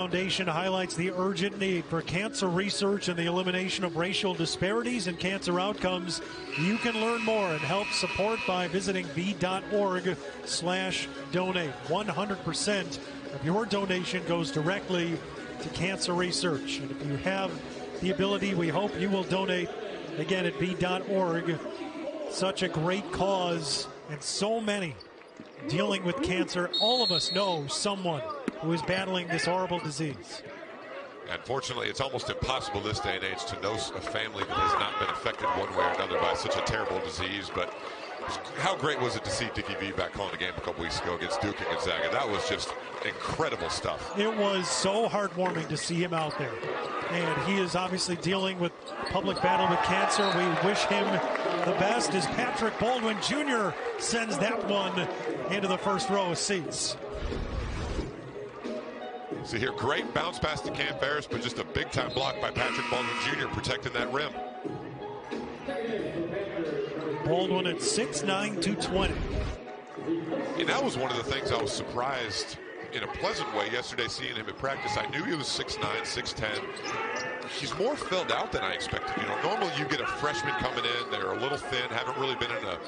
Foundation highlights the urgent need for cancer research and the elimination of racial disparities in cancer outcomes. You can learn more and help support by visiting v.org/donate. 100% of your donation goes directly to cancer research. And if you have the ability, we hope you will donate again at v.org. Such a great cause, and so many dealing with cancer. All of us know someone who is battling this horrible disease. Unfortunately, it's almost impossible this day and age to know a family that has not been affected one way or another by such a terrible disease. But how great was it to see Dickie V back calling the game a couple weeks ago against Duke and Gonzaga? That was just incredible stuff. It was so heartwarming to see him out there. And he is obviously dealing with public battle with cancer. We wish him the best as Patrick Baldwin Jr. sends that one into the first row of seats. So here, great bounce pass to Cam Ferris, but just a big-time block by Patrick Baldwin Jr. protecting that rim. Baldwin at 6'9", 220. And that was one of the things I was surprised in a pleasant way yesterday seeing him in practice. I knew he was 6'9", 6'10". He's more filled out than I expected. You know, normally you get a freshman coming in, they're a little thin, haven't really been in a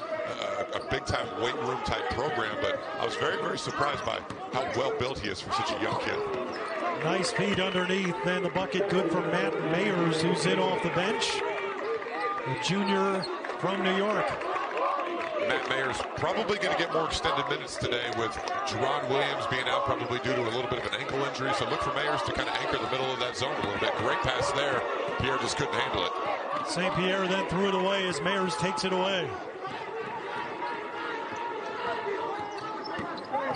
big-time weight room type program, but I was very, very surprised by how well built he is for such a young kid. Nice feed underneath, and the bucket good for Matt Mayers, who's in off the bench. The junior from New York. Matt Mayers probably going to get more extended minutes today with Jerron Williams being out probably due to a little bit of an ankle injury. So look for Mayers to kind of anchor the middle of that zone a little bit. Great pass there. Pierre just couldn't handle it. St. Pierre then threw it away as Mayers takes it away.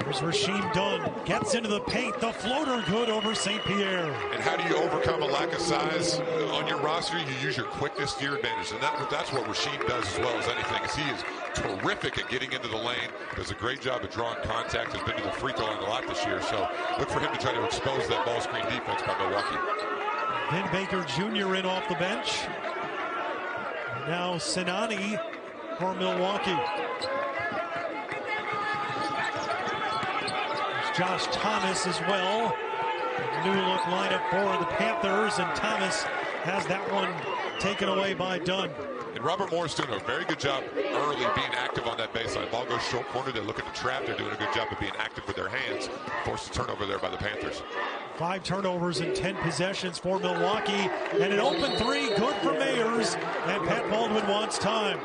Here's Rasheem Dunn. Gets into the paint. The floater good over St. Pierre. And how do you overcome a lack of size on your roster? You use your quickness to your advantage. And that's what Rasheem does as well as anything. Is he is terrific at getting into the lane. Does a great job at drawing contact. Has been to the free throw line a lot this year. So look for him to try to expose that ball screen defense by Milwaukee. Vin Baker Jr. in off the bench. Now Sinani for Milwaukee. Josh Thomas as well. New look lineup for the Panthers, and Thomas has that one taken away by Dunn. And Robert Morris doing a very good job early being active on that baseline. Ball goes short corner, they're looking to trap. They're doing a good job of being active with their hands. Forced a turnover there by the Panthers. 5 turnovers in 10 possessions for Milwaukee. And an open three, good for Mayers. And Pat Baldwin wants time.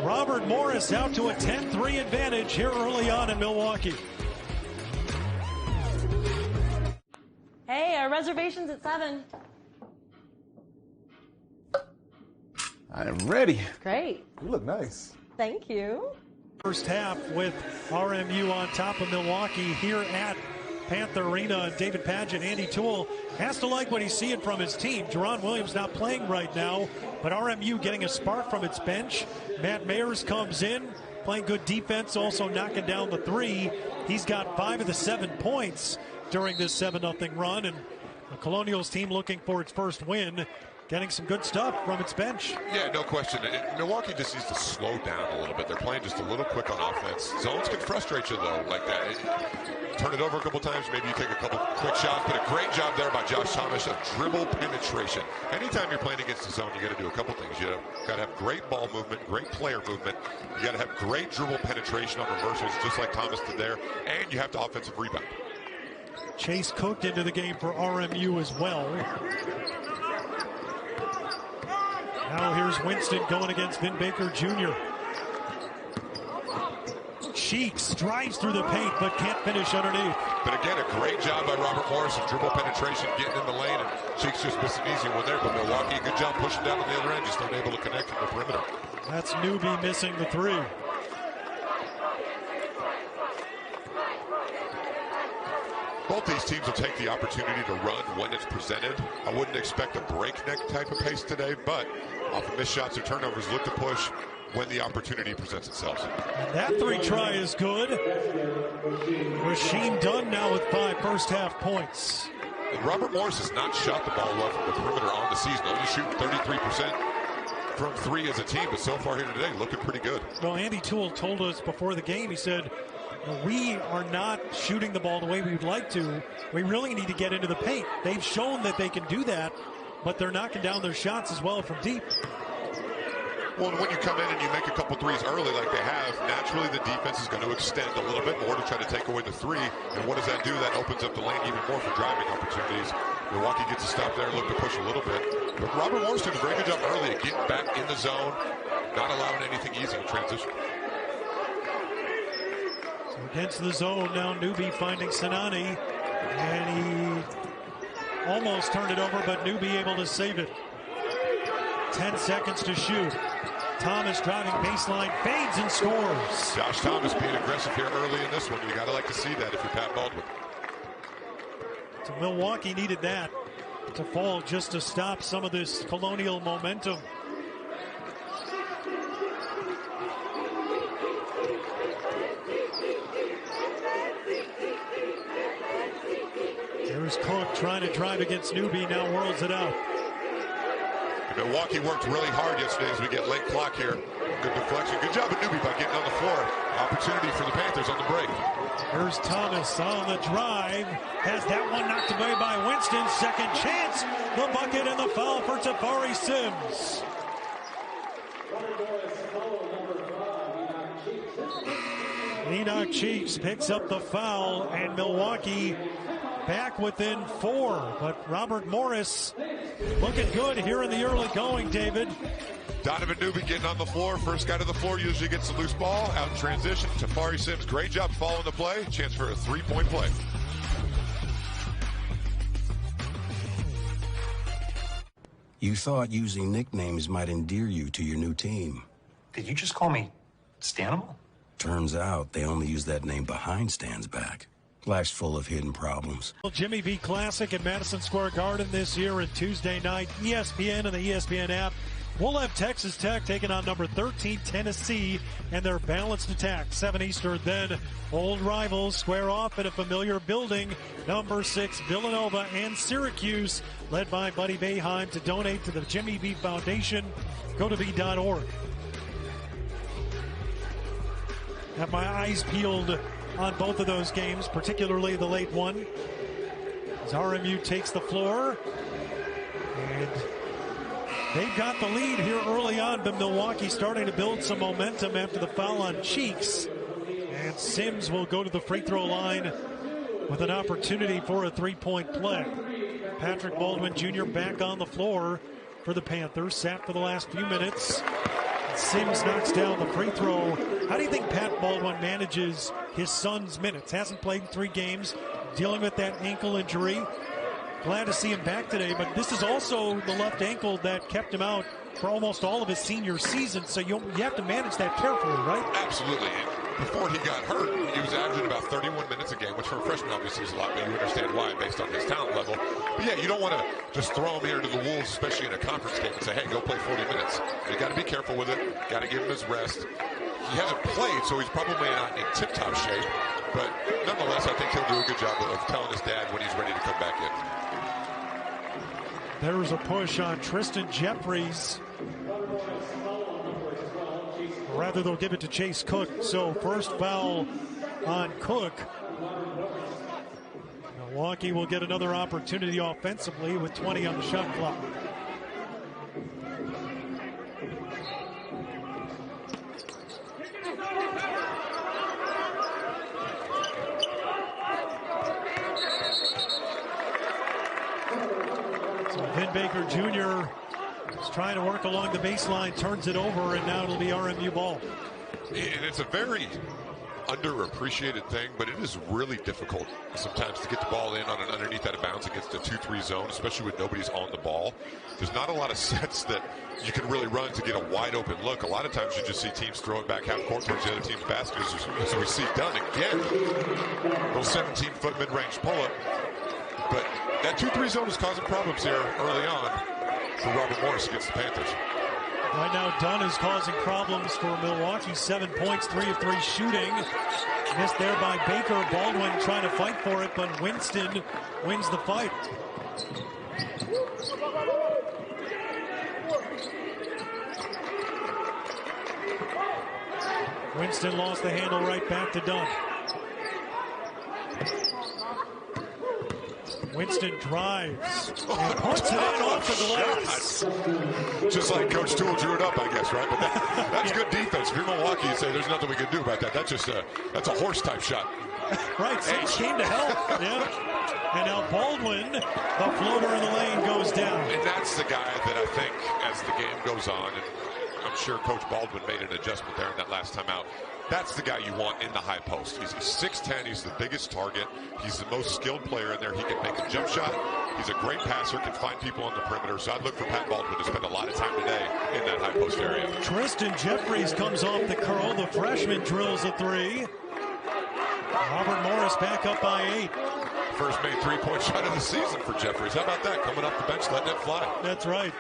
Robert Morris out to a 10-3 advantage here early on in Milwaukee. Hey, our reservation's at 7. I am ready. Great. You look nice. Thank you. First half with RMU on top of Milwaukee here at Panther Arena. David Padgett, Andy Toole has to like what he's seeing from his team. Jerron Williams not playing right now, but RMU getting a spark from its bench. Matt Mayers comes in, playing good defense, also knocking down the three. He's got 5 of the 7 points during this 7-0 run, and the Colonials team looking for its first win, getting some good stuff from its bench. Yeah, no question. Milwaukee just needs to slow down a little bit. They're playing just a little quick on offense. Zones can frustrate you, though, like that. Turn it over a couple times, maybe you take a couple quick shots, but a great job there by Josh Thomas of dribble penetration. Anytime you're playing against the zone, you got to do a couple things. You got to have great ball movement, great player movement. You got to have great dribble penetration on reversals, just like Thomas did there, and you have to offensive rebound. Chase Cook into the game for RMU as well. Now here's Winston going against Vin Baker Jr. Cheeks drives through the paint but can't finish underneath. But again, a great job by Robert Morris of dribble penetration, getting in the lane, and Cheeks just missed an easy one there. But Milwaukee, a good job pushing down on the other end, just unable to connect from the perimeter. That's Newby missing the three. Both these teams will take the opportunity to run when it's presented. I wouldn't expect a breakneck type of pace today, but off of missed shots or turnovers, look to push when the opportunity presents itself. And that three try is good. Rasheem Dunn now with 5 first-half points. And Robert Morris has not shot the ball well from the perimeter on the season, only shooting 33% from 3 as a team, but so far here today, looking pretty good. Well, Andy Toole told us before the game, he said, we are not shooting the ball the way we would like to. We really need to get into the paint. They've shown that they can do that, but they're knocking down their shots as well from deep. Well, when you come in and you make a couple threes early like they have, naturally the defense is going to extend a little bit more to try to take away the three. And what does that do? That opens up the lane even more for driving opportunities. Milwaukee gets a stop there, look to push a little bit. But Robert Morris did a very good job early at getting back in the zone, not allowing anything easy in transition. So against the zone now, Newby finding Sinani, and he almost turned it over, but Newby able to save it. 10 seconds to shoot. Thomas driving baseline, fades and scores. Josh Thomas being aggressive here early in this one. You got to like to see that if you're Pat Baldwin. So Milwaukee needed that to fall just to stop some of this Colonial momentum. There's Cook trying to drive against Newby, now whirls it out. Milwaukee worked really hard yesterday as we get late clock here. Good deflection. Good job at Newby by getting on the floor. Opportunity for the Panthers on the break. Here's Thomas on the drive. Has that one knocked away by Winston. Second chance. The bucket and the foul for Tafari Sims. Enoch Cheeks picks up the foul, and Milwaukee back within 4. But Robert Morris looking good here in the early going, David. Donovan Newby getting on the floor. First guy to the floor usually gets the loose ball. Out in transition. Tafari Sims, great job following the play. Chance for a three-point play. You thought using nicknames might endear you to your new team. Did you just call me Stanimal? Turns out they only use that name behind Stan's back. Life's full of hidden problems. Jimmy V Classic at Madison Square Garden this year, and Tuesday night, ESPN and the ESPN app. We'll have Texas Tech taking on number 13 Tennessee and their balanced attack. 7 Eastern, then old rivals square off in a familiar building. Number 6 Villanova and Syracuse, led by Buddy Boeheim. To donate to the Jimmy V Foundation, go to v.org. Have my eyes peeled on both of those games, particularly the late one. As RMU takes the floor, and they've got the lead here early on, but Milwaukee starting to build some momentum after the foul on Cheeks. And Sims will go to the free throw line with an opportunity for a three-point play. Patrick Baldwin Jr. back on the floor for the Panthers, sat for the last few minutes. Sims knocks down the free throw. How do you think Pat Baldwin manages his son's minutes? Hasn't played in 3 games, dealing with that ankle injury. Glad to see him back today, but this is also the left ankle that kept him out for almost all of his senior season, so you have to manage that carefully, right? Absolutely. Before he got hurt, he was averaging about 31 minutes a game, which for a freshman obviously is a lot, but you understand why based on his talent level. But yeah, you don't want to just throw him here to the Wolves, especially in a conference game, and say, hey, go play 40 minutes. You got to be careful with it. Got to give him his rest. He hasn't played, so he's probably not in tip-top shape. But nonetheless, I think he'll do a good job of telling his dad when he's ready to come back in. There's a push on Tristan Jeffries. Rather, they'll give it to Chase Cook. So first foul on Cook. Milwaukee will get another opportunity offensively with 20 on the shot clock. So Vin Baker Jr. is trying to work along the baseline, turns it over, and now it'll be RMU ball. And it's a very underappreciated thing, but it is really difficult sometimes to get the ball in on an underneath out of bounds against a 2-3 zone, especially when nobody's on the ball. There's not a lot of sets that you can really run to get a wide open look. A lot of times you just see teams throw it back half court towards the other team's basket. So we see Dunn again, little 17-foot mid-range pull-up. But that 2-3 zone is causing problems here early on for Robert Morris against the Panthers. Right now, Dunn is causing problems for Milwaukee. 7 points, 3 of 3 shooting. Missed there by Baker. Baldwin trying to fight for it, but Winston wins the fight. Winston lost the handle right back to Dunn. Winston drives and puts it in off the glass. Just like Coach Toole drew it up, I guess, right? But that's good defense. If you're Milwaukee, you say there's nothing we can do about that. That's just that's a horse-type shot. Right, so it came to help. Yeah. And now Baldwin, the floater in the lane, goes down. And that's the guy that I think, as the game goes on, and I'm sure Coach Baldwin made an adjustment there in that last time out. That's the guy you want in the high post. He's 6'10", he's the biggest target. He's the most skilled player in there. He can make a jump shot. He's a great passer, can find people on the perimeter. So I'd look for Pat Baldwin to spend a lot of time today in that high post area. Tristan Jeffries comes off the curl. The freshman drills a three. Robert Morris back up by 8. First made three-point shot of the season for Jeffries. How about that? Coming off the bench, letting it fly. That's right.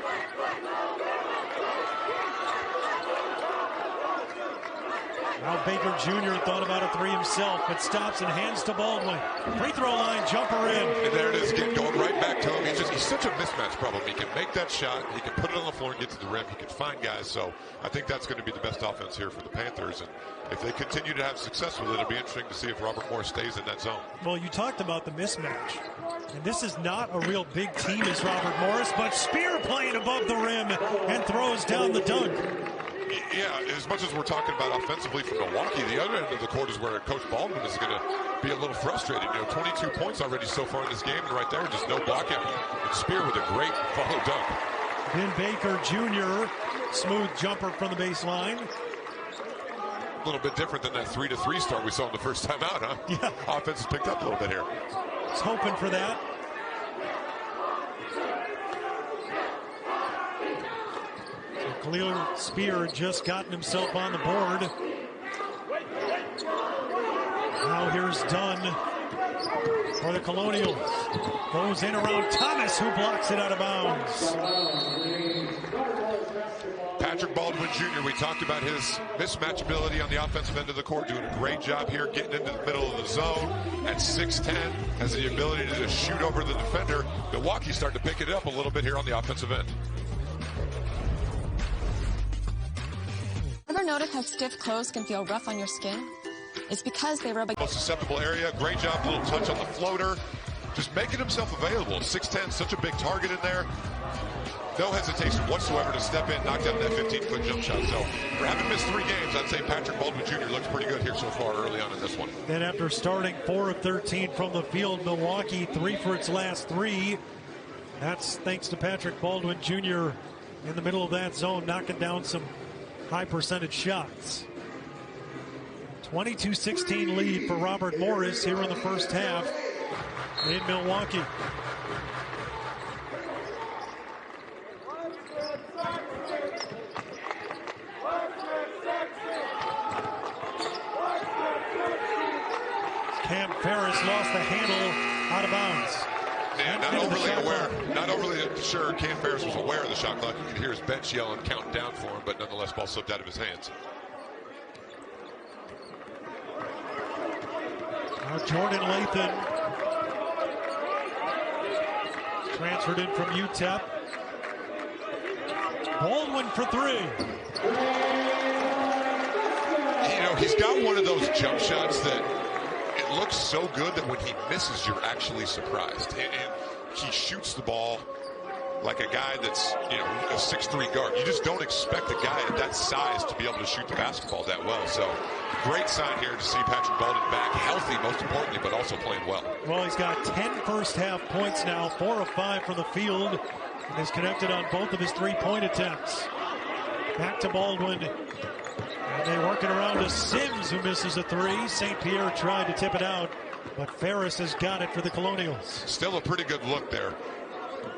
Now Baker Jr. thought about a three himself, but stops and hands to Baldwin. Free throw line, jumper in. And there it is again, going right back to him. He's such a mismatch problem. He can make that shot. He can put it on the floor and get to the rim. He can find guys. So I think that's going to be the best offense here for the Panthers. And if they continue to have success with it, it'll be interesting to see if Robert Morris stays in that zone. Well, you talked about the mismatch. And this is not a real big team as Robert Morris, but Spear playing above the rim and throws down the dunk. Yeah, as much as we're talking about offensively from Milwaukee, the other end of the court is where Coach Baldwin is going to be a little frustrated. 22 points already so far in this game, and right there, just no block out. And Spear with a great follow dunk. Ben Baker Jr., smooth jumper from the baseline. A little bit different than that 3-3 start we saw in the first time out, huh? Yeah. Offense has picked up a little bit here. Was hoping for that. Khalil Spear just gotten himself on the board. Now here's Dunn for the Colonials. Goes in around Thomas, who blocks it out of bounds. Patrick Baldwin Jr., we talked about his mismatch ability on the offensive end of the court, doing a great job here, getting into the middle of the zone at 6'10", has the ability to just shoot over the defender. Milwaukee's starting to pick it up a little bit here on the offensive end. Ever notice how stiff clothes can feel rough on your skin? It's because they rub Most susceptible area. Great job, little touch on the floater. Just making himself available. 6'10", such a big target in there. No hesitation whatsoever to step in, knock down that 15-foot jump shot. So, for having missed 3 games, I'd say Patrick Baldwin Jr. looks pretty good here so far early on in this one. Then after starting 4 of 13 from the field, Milwaukee 3 for its last 3. That's thanks to Patrick Baldwin Jr. in the middle of that zone, knocking down some high percentage shots. 22-16 lead for Robert Morris here in the first half in Milwaukee. Cam Ferris lost the handle out of bounds. Yeah, not overly sure Cam Ferris was aware of the shot clock. You can hear his bench yelling, counting down for him, but nonetheless, ball slipped out of his hands. Now Jordan Lathan transferred in from UTEP. Baldwin for 3. He's got one of those jump shots that it looks so good that when he misses, you're actually surprised. And he shoots the ball like a guy that's, a 6'3" guard. You just don't expect a guy at that size to be able to shoot the basketball that well. So, great sign here to see Patrick Baldwin back healthy, most importantly, but also playing well. Well, he's got 10 first half points now, 4 of 5 from the field, and is connected on both of his 3-point attempts. Back to Baldwin. And they work it around to Sims, who misses a 3. St. Pierre tried to tip it out, but Ferris has got it for the Colonials. Still a pretty good look there.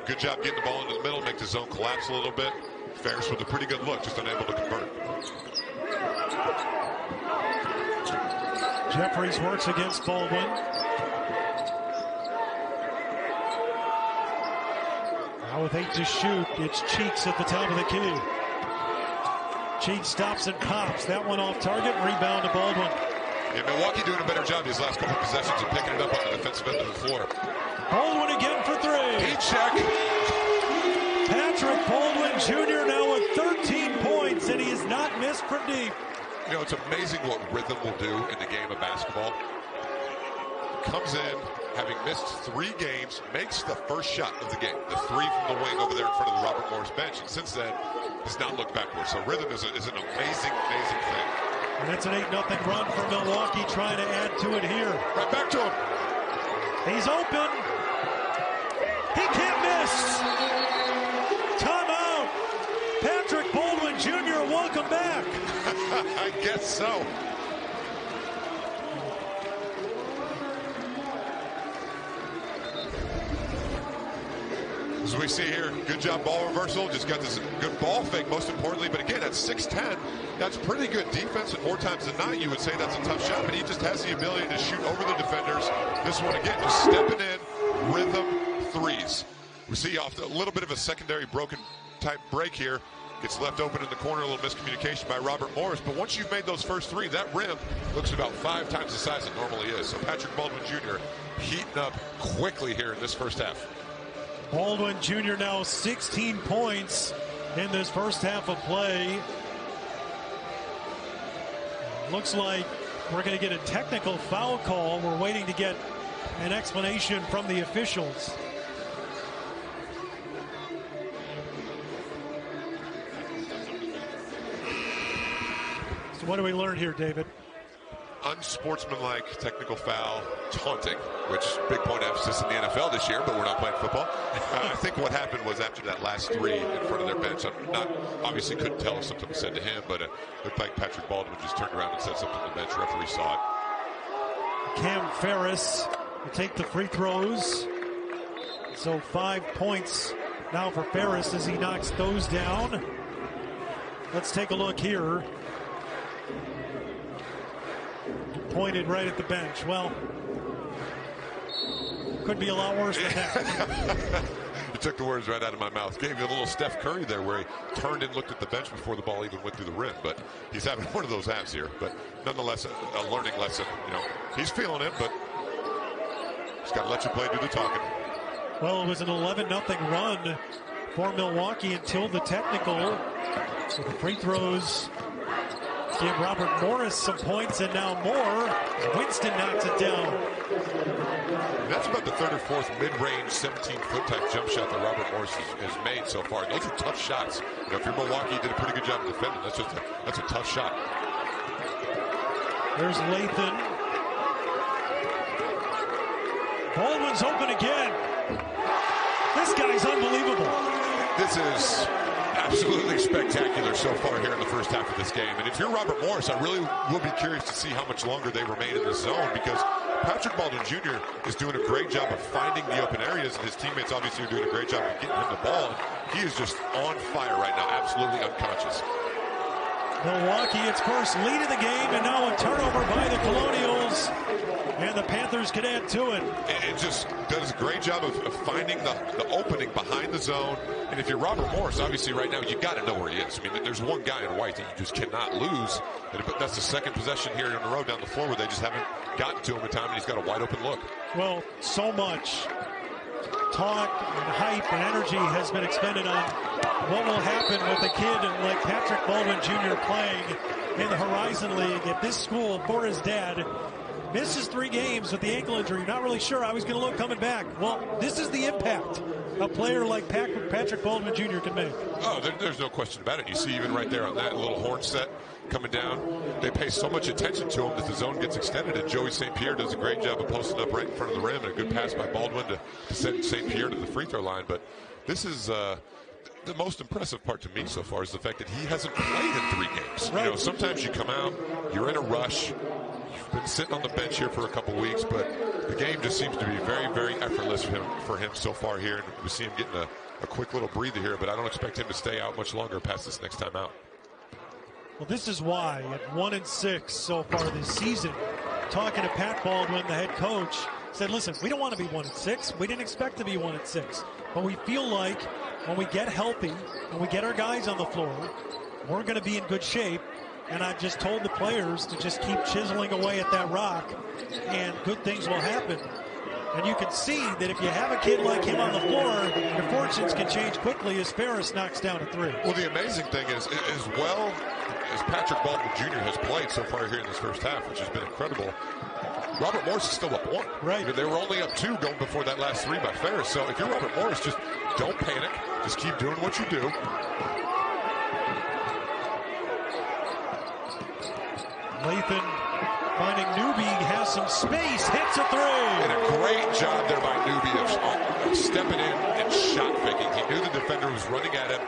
Good job getting the ball into the middle, make the zone collapse a little bit. Ferris with a pretty good look, just unable to convert. Jeffries works against Baldwin. Now with 8 to shoot, it's Cheeks at the top of the key. Cheeks stops and pops. That one off target. Rebound to Baldwin. Yeah, Milwaukee doing a better job these last couple of possessions of picking it up on the defensive end of the floor. Baldwin again for 3. Heat check. Patrick Baldwin Jr. now with 13 points, and he has not missed from deep. It's amazing what rhythm will do in the game of basketball. Comes in, having missed 3 games, makes the first shot of the game. The 3 from the wing over there in front of the Robert Morris bench. And since then, has not looked backwards. So rhythm is an amazing, amazing thing. And that's an 8-0 run for Milwaukee, trying to add to it here. Right back to him. He's open. He can't miss. Timeout. Patrick Baldwin Jr., welcome back. I guess so. As we see here, good job ball reversal. Just got this good ball fake, most importantly. But again, at 6'10", that's pretty good defense. And more times than not, you would say that's a tough shot. But he just has the ability to shoot over the defenders. This one, again, just stepping in, rhythm threes. We see off a little bit of a secondary broken type break here. Gets left open in the corner, a little miscommunication by Robert Morris. But once you've made those first 3, that rim looks about 5 times the size it normally is. So Patrick Baldwin Jr. heating up quickly here in this first half. Baldwin Jr. now 16 points in this first half of play. Looks like we're going to get a technical foul call. We're waiting to get an explanation from the officials. So what do we learn here, David? Unsportsmanlike technical foul, taunting, which big point emphasis in the NFL this year, but we're not playing football. I think what happened was after that last 3 in front of their bench, I'm not obviously couldn't tell if something was said to him, but it looked like Patrick Baldwin just turned around and said something to the bench. Referee saw it. Cam Ferris will take the free throws. So 5 points now for Ferris as he knocks those down. Let's take a look here. Pointed right at the bench. Well, could be a lot worse than that. You took the words right out of my mouth. Gave you a little Steph Curry there where he turned and looked at the bench before the ball even went through the rim. But he's having one of those halves here. But nonetheless, a learning lesson. You know, he's feeling it, but he's got to let you play, do the talking. Well, it was an 11-0 run for Milwaukee until the technical. So the free throws give Robert Morris some points, and now more. Winston knocks it down. That's about the 3rd or 4th mid-range 17-foot type jump shot that Robert Morris has made so far. Those are tough shots. You know, if you're Milwaukee, you did a pretty good job of defending. That's a tough shot. There's Lathan. Baldwin's open again. This guy's unbelievable. This is absolutely spectacular so far here in the first half of this game. And if you're Robert Morris, I really will be curious to see how much longer they remain in this zone, because Patrick Baldwin Jr. is doing a great job of finding the open areas, and his teammates obviously are doing a great job of getting him the ball. He is just on fire right now, absolutely unconscious. Milwaukee, its first lead of the game, and now a turnover by the Colonials. And the Panthers can add to it. It just does a great job of finding the opening behind the zone. And if you're Robert Morris, obviously right now, you got to know where he is. I mean, there's one guy in white that you just cannot lose. But that's the second possession here in a row down the floor where they just haven't gotten to him in time, and he's got a wide open look. Well, so much talk and hype and energy has been expended on what will happen with a kid like Patrick Baldwin Jr. playing in the Horizon League at this school for his dad. Misses 3 games with the ankle injury. You're not really sure how he's going to look coming back. Well, this is the impact a player like Patrick Baldwin Jr. can make. Oh, there's no question about it. You see even right there on that little horn set coming down, they pay so much attention to him that the zone gets extended, and Joey St. Pierre does a great job of posting up right in front of the rim, and a good pass by Baldwin to send St. Pierre to the free throw line. But this is the most impressive part to me so far is the fact that he hasn't played in 3 games. Right. You know, sometimes you come out, you're in a rush. You've been sitting on the bench here for a couple weeks, but the game just seems to be very, very effortless for him so far here. And we see him getting a quick little breather here, but I don't expect him to stay out much longer past this next time out. Well, this is why at 1-6 so far this season, talking to Pat Baldwin, the head coach, said, listen, we don't want to be 1-6. We didn't expect to be 1-6, but we feel like when we get healthy and we get our guys on the floor, we're going to be in good shape. And I've just told the players to just keep chiseling away at that rock, and good things will happen. And you can see that if you have a kid like him on the floor, your fortunes can change quickly as Ferris knocks down a 3. Well, the amazing thing is, as well as Patrick Baldwin Jr. has played so far here in this first half, which has been incredible, Robert Morris is still up 1. Right. They were only up 2 going before that last 3 by Ferris. So if you're Robert Morris, just don't panic. Just keep doing what you do. Lathan finding Newby, has some space, hits a 3. And a great job there by Newby of stepping in and shot faking. He knew the defender was running at him.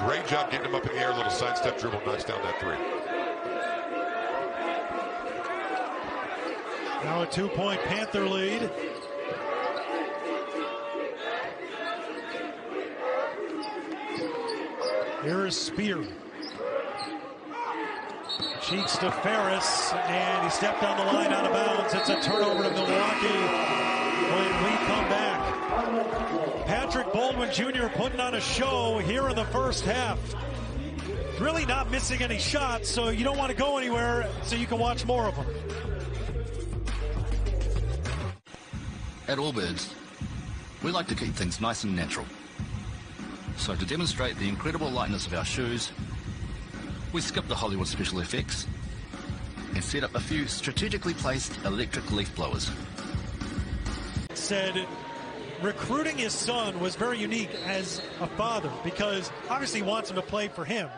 Great job getting him up in the air. A little sidestep dribble, knocks down that 3. Now a 2-point Panther lead. Here is Spear. Cheeks to Ferris, and he stepped on the line out of bounds. It's a turnover to Milwaukee when we come back. Patrick Baldwin Jr. putting on a show here in the first half. Really not missing any shots, so you don't want to go anywhere so you can watch more of them. At Allbirds, we like to keep things nice and natural. So to demonstrate the incredible lightness of our shoes, we skipped the Hollywood special effects and set up a few strategically placed electric leaf blowers. Said recruiting his son was very unique as a father because obviously he wants him to play for him,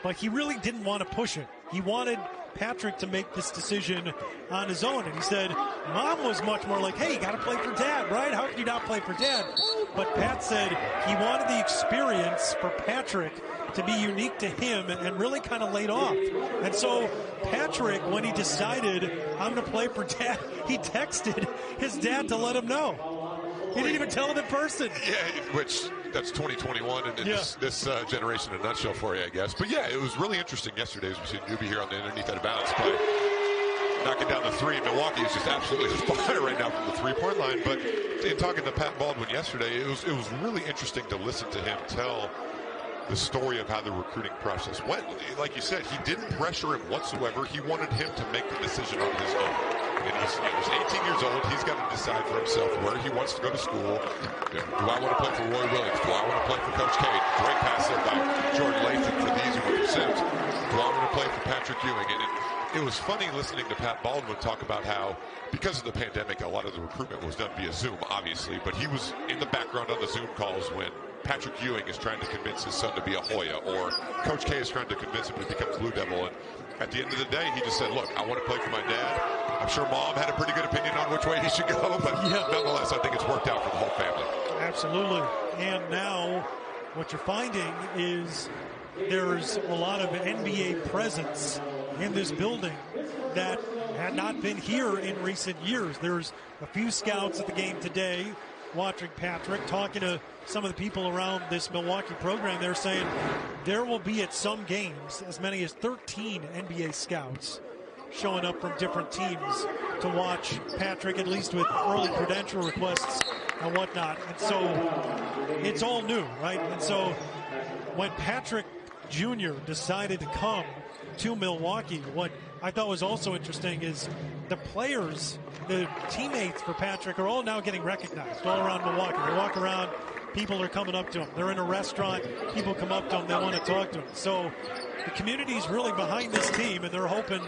but he really didn't want to push it. He wanted Patrick to make this decision on his own. And he said, Mom was much more like, hey, you got to play for Dad, right? How can you not play for Dad? But Pat said he wanted the experience for Patrick to be unique to him and really kind of laid off. And so Patrick, when he decided, I'm going to play for Dad, he texted his dad to let him know. He didn't even tell him in person. Yeah, which that's 2021 and this generation in a nutshell for you, I guess. But yeah, it was really interesting yesterday as we see Newby here on the underneath out of bounds play. Knocking down the 3. Milwaukee is just absolutely fire right now from the 3-point line. But in talking to Pat Baldwin yesterday, it was really interesting to listen to him tell the story of how the recruiting process went. Like you said, he didn't pressure him whatsoever. He wanted him to make the decision on his own. And he's 18 years old. He's got to decide for himself where he wants to go to school. Do I want to play for Roy Williams? Do I want to play for Coach K? Great pass there by Jordan Lathan for these who were sent. Do I want to play for Patrick Ewing? And it was funny listening to Pat Baldwin talk about how, because of the pandemic, a lot of the recruitment was done via Zoom, obviously, but he was in the background on the Zoom calls when Patrick Ewing is trying to convince his son to be a Hoya, or Coach K is trying to convince him to become Blue Devil. And at the end of the day, he just said, look, I want to play for my dad. I'm sure Mom had a pretty good opinion on which way he should go, but nonetheless, I think it's worked out for the whole family. Absolutely. And now what you're finding is there's a lot of NBA presence in this building that had not been here in recent years. There's a few scouts at the game today watching Patrick, talking to some of the people around this Milwaukee program. They're saying there will be at some games as many as 13 NBA scouts showing up from different teams to watch Patrick, at least with early credential requests and whatnot. And so it's all new, right? And so when Patrick Jr. decided to come to Milwaukee, what I thought was also interesting is the players, the teammates for Patrick are all now getting recognized all around Milwaukee. They walk around, people are coming up to him. They're in a restaurant, people come up to him, they want to talk to him. So the community's really behind this team, and they're hoping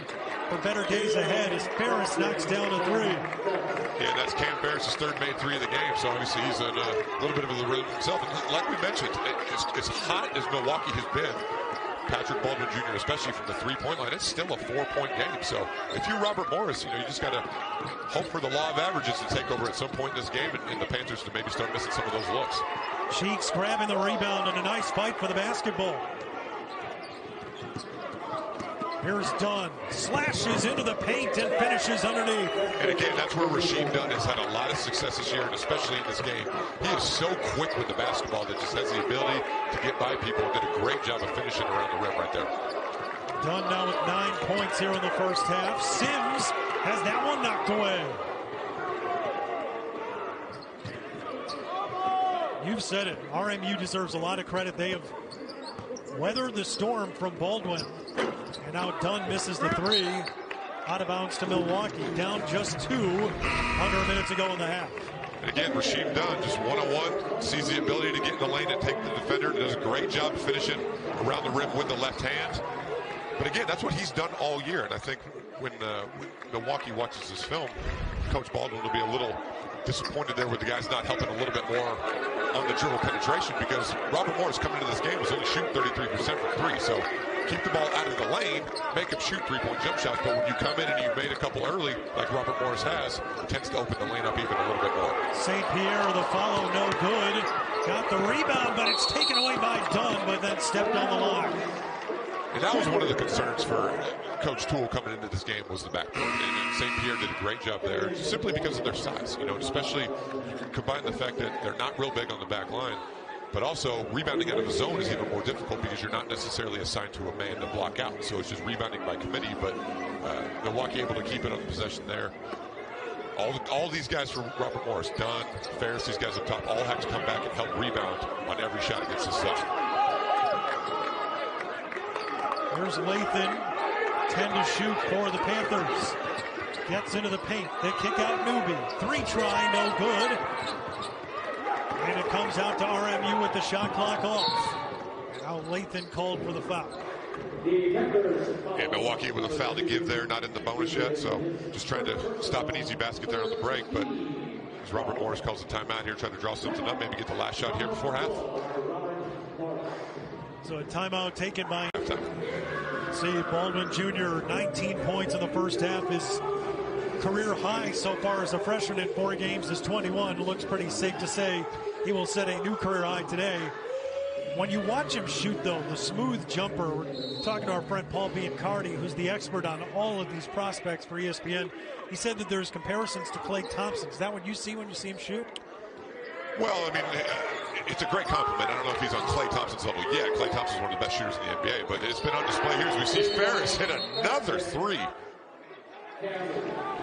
for better days ahead as Ferris knocks down a 3. Yeah, that's Cam Ferris' third made 3 of the game, so obviously he's in a little bit of the rhythm himself. And like we mentioned, as hot as Milwaukee has been, Patrick Baldwin Jr., especially from the 3-point line, it's still a 4-point game. So if you're Robert Morris, you just got to hope for the law of averages to take over at some point in this game and the Panthers to maybe start missing some of those looks. Cheeks grabbing the rebound and a nice fight for the basketball. Here's Dunn, slashes into the paint and finishes underneath. And again, that's where Rasheem Dunn has had a lot of success this year, and especially in this game. He is so quick with the basketball that just has the ability to get by people and did a great job of finishing around the rim right there. Dunn now with 9 points here in the first half. Sims has that one knocked away. You've said it. RMU deserves a lot of credit. They have weathered the storm from Baldwin. And now Dunn misses the 3. Out of bounds to Milwaukee. Down just 2 under a minute to go in the half. And again, Rasheem Dunn just one-on-one, sees the ability to get in the lane and take the defender. Does a great job finishing around the rim with the left hand. But again, that's what he's done all year. And I think when Milwaukee watches this film, Coach Baldwin will be a little disappointed there with the guys not helping a little bit more on the dribble penetration, because Robert Morris coming into this game was only shooting 33% from three. So keep the ball out of the lane, make him shoot three-point jump shots. But when you come in and you've made a couple early, like Robert Morris has, it tends to open the lane up even a little bit more. St. Pierre, the follow, no good. Got the rebound, but it's taken away by Dunn, but then stepped on the line. And that was one of the concerns for Coach Toole coming into this game, was the backcourt. And St. Pierre did a great job there, simply because of their size. You know, especially you can combine the fact that they're not real big on the back line, but also rebounding out of a zone is even more difficult because you're not necessarily assigned to a man to block out. So it's just rebounding by committee, but Milwaukee able to keep it on the possession there. All these guys for Robert Morris, Dunn, Ferris, these guys up top, all have to come back and help rebound on every shot against this zone. Here's Lathan, 10 to shoot for the Panthers. Gets into the paint. They kick out Newby. Three try, no good. And it comes out to RMU with the shot clock off. Now Lathan called for the foul. And Milwaukee with a foul to give there, not in the bonus yet, so just trying to stop an easy basket there on the break. But as Robert Morris calls a timeout here, trying to draw something up, maybe get the last shot here before half. So a timeout taken by see Baldwin Jr. 19 points in the first half. His career high so far as a freshman in 4 games is 21. Looks pretty safe to say he will set a new career high today. When you watch him shoot, though, the smooth jumper, we're talking to our friend Paul Biancardi, who's the expert on all of these prospects for ESPN. He said that there's comparisons to Klay Thompson. Is that what you see when you see him shoot? Well, I mean, it's a great compliment. I don't know if he's on Klay Thompson's level yet. Klay Thompson's one of the best shooters in the NBA, but it's been on display here as we see Ferris hit another three.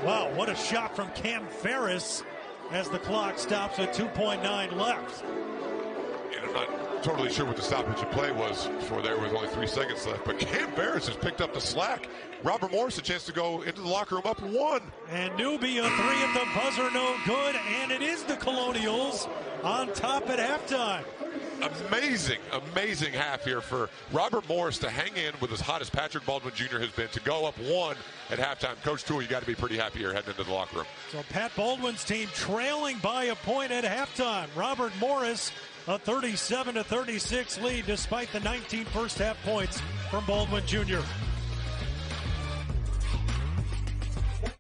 Wow, what a shot from Cam Ferris as the clock stops with 2.9 left. And I'm not totally sure what the stoppage of play was for there with only 3 seconds left, but Cam Ferris has picked up the slack. Robert Morris a chance to go into the locker room up 1. And Newby a 3 at the buzzer, no good, and it is the Colonials on top at halftime. Amazing half here for Robert Morris to hang in with as hot as Patrick Baldwin Jr. has been, to go up 1 at halftime. Coach Toole, you got to be pretty happy here heading into the locker room. So Pat Baldwin's team trailing by a point at halftime. Robert Morris a 37-36 lead despite the 19 first half points from Baldwin Jr.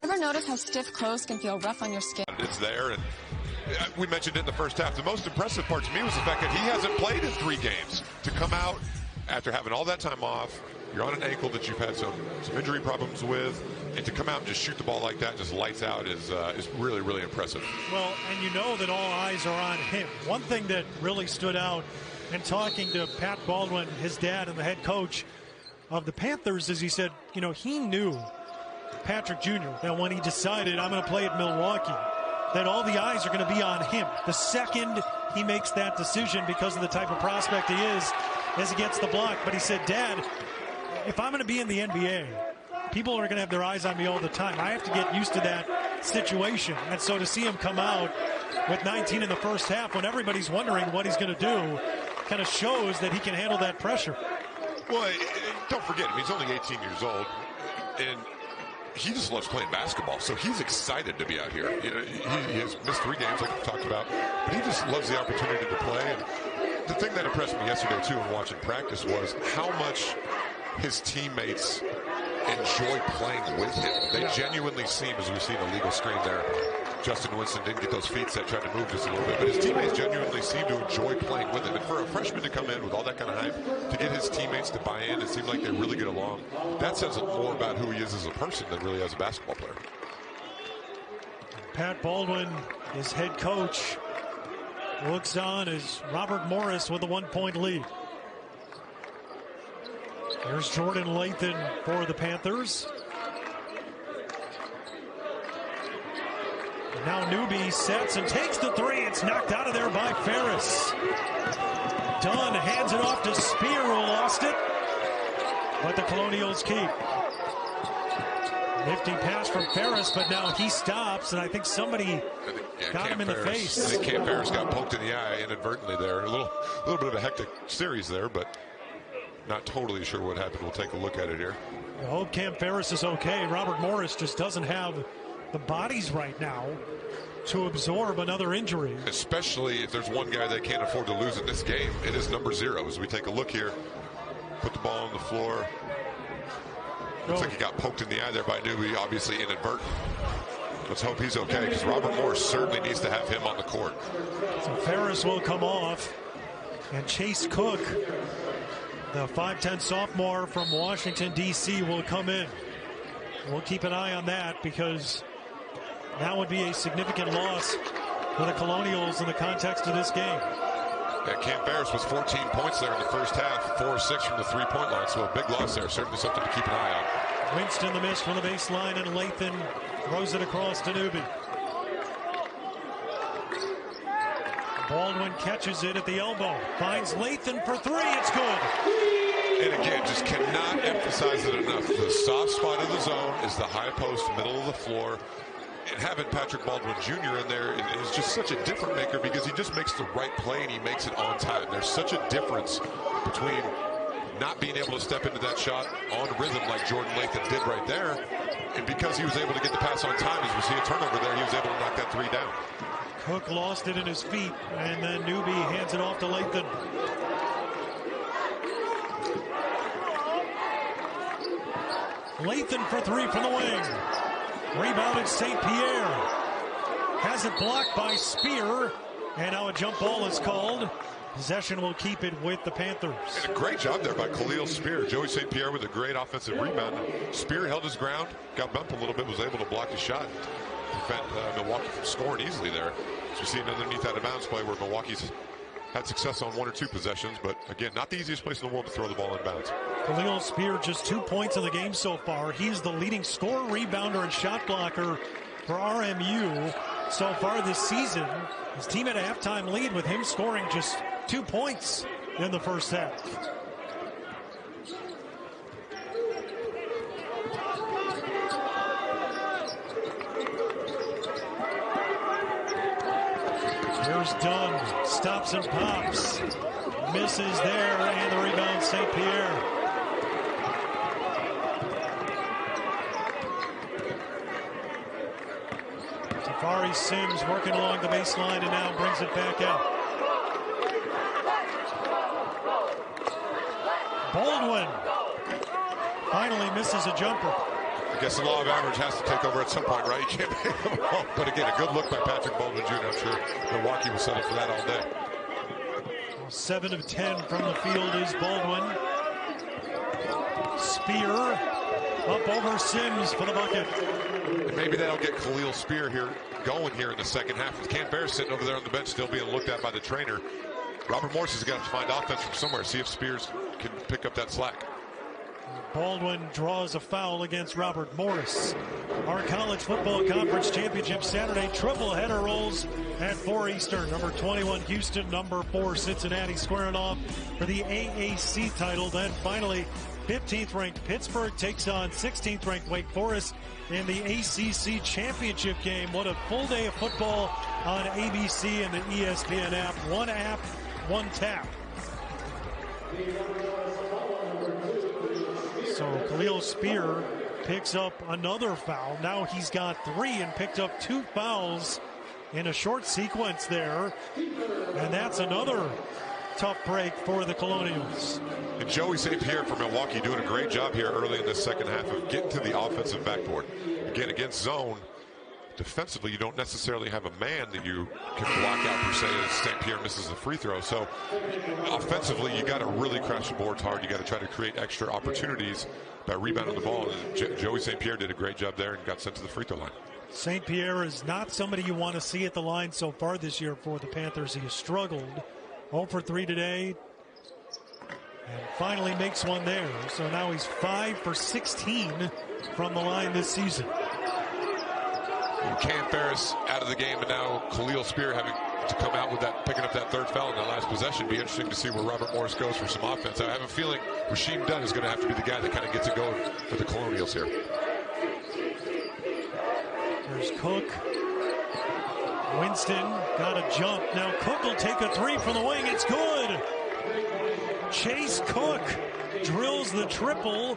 Ever notice how stiff clothes can feel rough on your skin? It's there, and we mentioned it in the first half. The most impressive part to me was the fact that he hasn't played in 3 games. To come out after having all that time off, you're on an ankle that you've had some injury problems with, and to come out and just shoot the ball like that, just lights out, is really, really impressive. Well, and you know that all eyes are on him. One thing that really stood out in talking to Pat Baldwin, his dad and the head coach of the Panthers, is he said, you know, he knew, Patrick Jr., that when he decided, I'm going to play at Milwaukee, that all the eyes are going to be on him. The second he makes that decision, because of the type of prospect he is, as he gets the block. But he said, Dad, if I'm going to be in the NBA, people are going to have their eyes on me all the time. I have to get used to that situation. And so to see him come out with 19 in the first half when everybody's wondering what he's going to do kind of shows that he can handle that pressure. Well, don't forget, I mean, he's only 18 years old, and he just loves playing basketball, so he's excited to be out here. You know, he has missed 3 games, like we talked about, but he just loves the opportunity to play. And the thing that impressed me yesterday, too, in watching practice was how much his teammates enjoy playing with him. They genuinely seem, as we've seen a legal screen there, Justin Winston didn't get those feet set, tried to move just a little bit, but his teammates genuinely seem to enjoy playing with him. And for a freshman to come in with all that kind of hype, to get his teammates to buy in, it seemed like they really get along. That says more about who he is as a person than really as a basketball player. Pat Baldwin, his head coach, looks on as Robert Morris with a 1-point lead. Here's Jordan Lathan for the Panthers. Now Newby sets and takes the 3. It's knocked out of there by Ferris. Dunn hands it off to Spear, who lost it. But the Colonials keep. Nifty pass from Ferris, but now he stops, and I think somebody got him in the face. I think Cam Ferris got poked in the eye inadvertently there. A little bit of a hectic series there, but not totally sure what happened. We'll take a look at it here. I hope Cam Ferris is okay. Robert Morris just doesn't have the bodies right now to absorb another injury. Especially if there's one guy they can't afford to lose in this game, it is number 0. As we take a look here, put the ball on the floor. Looks like he got poked in the eye there by Newby, obviously inadvertent. Let's hope he's okay, because Robert Morris certainly needs to have him on the court. So Ferris will come off, and Chase Cook, the 5'10 sophomore from Washington, D.C., will come in. We'll keep an eye on that, because that would be a significant loss for the Colonials in the context of this game. Yeah, Cam Ferris was 14 points there in the first half, 4 or 6 from the three-point line, so a big loss there. Certainly something to keep an eye on. Winston the miss from the baseline, and Lathan throws it across to Newby. Baldwin catches it at the elbow, finds Lathan for 3. It's good. And again, just cannot emphasize it enough. The soft spot of the zone is the high post, middle of the floor. And having Patrick Baldwin Jr. in there is just such a different maker, because he just makes the right play and he makes it on time. There's such a difference between not being able to step into that shot on rhythm like Jordan Lathan did right there, and because he was able to get the pass on time, as we see a turnover there, he was able to knock that 3 down. Cook lost it in his feet, and then Newby hands it off to Lathan. Lathan for 3 from the wing. Rebounded St. Pierre. Has it blocked by Spear, and now a jump ball is called. Possession will keep it with the Panthers. And a great job there by Khalil Spear. Joey St. Pierre with a great offensive rebound. Spear held his ground, got bumped a little bit, was able to block the shot, prevent Milwaukee from scoring easily there. So we see an underneath out of bounds play where Milwaukee's had success on 1 or 2 possessions, but again, not the easiest place in the world to throw the ball in bounds. Khalil Spear just 2 points in the game so far. He's the leading scorer, rebounder, and shot blocker for RMU so far this season. His team had a halftime lead with him scoring just 2 points in the first half. Here's Dunn, stops and pops, misses there, and the rebound St. Pierre. Safari Sims working along the baseline and now brings it back out. Baldwin finally misses a jumper. I guess the law of average has to take over at some point, right? You can't make them all. But again, a good look by Patrick Baldwin Jr. I'm sure Milwaukee was settled for that all day. 7 of 10 from the field is Baldwin. Spear up over Sims for the bucket. And maybe that'll get Khalil Spear here going here in the second half. With Cam Ferris sitting over there on the bench still being looked at by the trainer. Robert Morris has got to find offense from somewhere. See if Spears can pick up that slack. Baldwin draws a foul against Robert Morris. Our college football conference championship Saturday triple header rolls at 4 Eastern. Number 21 Houston, number 4 Cincinnati squaring off for the AAC title. Then finally 15th ranked Pittsburgh takes on 16th ranked Wake Forest in the ACC championship game. What a full day of football on ABC and the ESPN app. One tap. So Khalil Spear picks up another foul. Now he's got 3 and picked up 2 fouls in a short sequence there. And that's another tough break for the Colonials. And Joey St. Pierre from Milwaukee doing a great job here early in this second half of getting to the offensive backboard. Again, against zone, defensively, you don't necessarily have a man that you can block out per se as St. Pierre misses the free throw. So offensively, you got to really crash the boards hard. You got to try to create extra opportunities by rebounding the ball. And Joey St. Pierre did a great job there and got sent to the free throw line. St. Pierre is not somebody you want to see at the line so far this year for the Panthers. He has struggled. 0 for 3 today. And finally makes one there. So now he's 5 for 16 from the line this season. Cam Ferris out of the game, and now Khalil Spear having to come out with that, picking up that third foul in the last possession. Be interesting to see where Robert Morris goes for some offense. I have a feeling Rasheem Dunn is going to have to be the guy that kind of gets it going for the Colonials here. There's Cook. Winston got a jump. Now Cook will take a 3 from the wing. It's good. Chase Cook drills the triple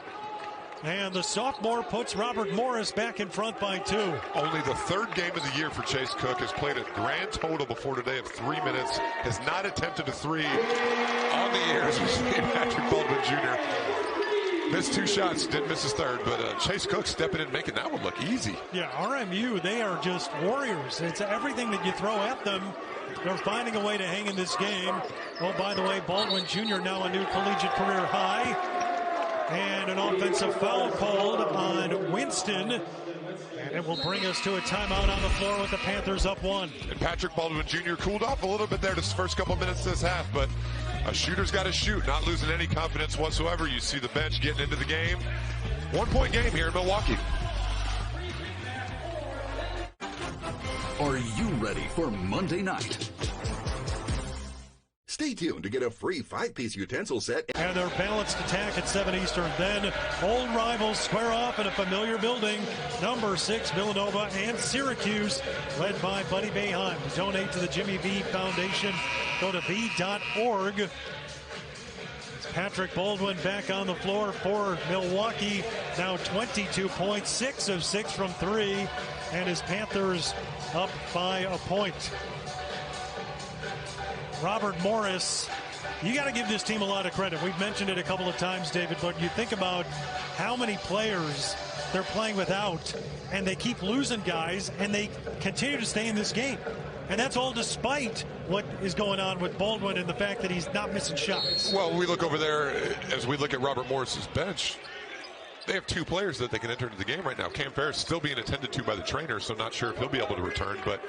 And the sophomore puts Robert Morris back in front by 2. Only the 3rd game of the year for Chase Cook. Has played a grand total before today of 3 minutes. Has not attempted a 3 on the year as we see Patrick Baldwin Jr. Missed 2 shots, didn't miss his 3rd, but Chase Cook stepping in and making that one look easy. Yeah, RMU, they are just warriors. It's everything that you throw at them. They're finding a way to hang in this game. Oh, by the way, Baldwin Jr. now a new collegiate career high. And an offensive foul called on Winston. And it will bring us to a timeout on the floor with the Panthers up 1. And Patrick Baldwin Jr. cooled off a little bit there this first couple minutes this half, but a shooter's got to shoot, not losing any confidence whatsoever. You see the bench getting into the game. 1-point game here in Milwaukee. Are you ready for Monday night? Stay tuned to get a free 5-piece utensil set. And their balanced attack at 7 Eastern. Then old rivals square off in a familiar building. Number 6, Villanova and Syracuse, led by Buddy Boeheim. Donate to the Jimmy V Foundation. Go to v.org. It's Patrick Baldwin back on the floor for Milwaukee. Now 22 points, 6 of 6 from 3. And his Panthers up by a point. Robert Morris, you got to give this team a lot of credit. We've mentioned it a couple of times, David, but you think about how many players they're playing without, and they keep losing guys, and they continue to stay in this game. And that's all despite what is going on with Baldwin and the fact that he's not missing shots. Well, we look over there, as we look at Robert Morris's bench, they have 2 players that they can enter into the game right now. Cam Ferris still being attended to by the trainer, so not sure if he'll be able to return, but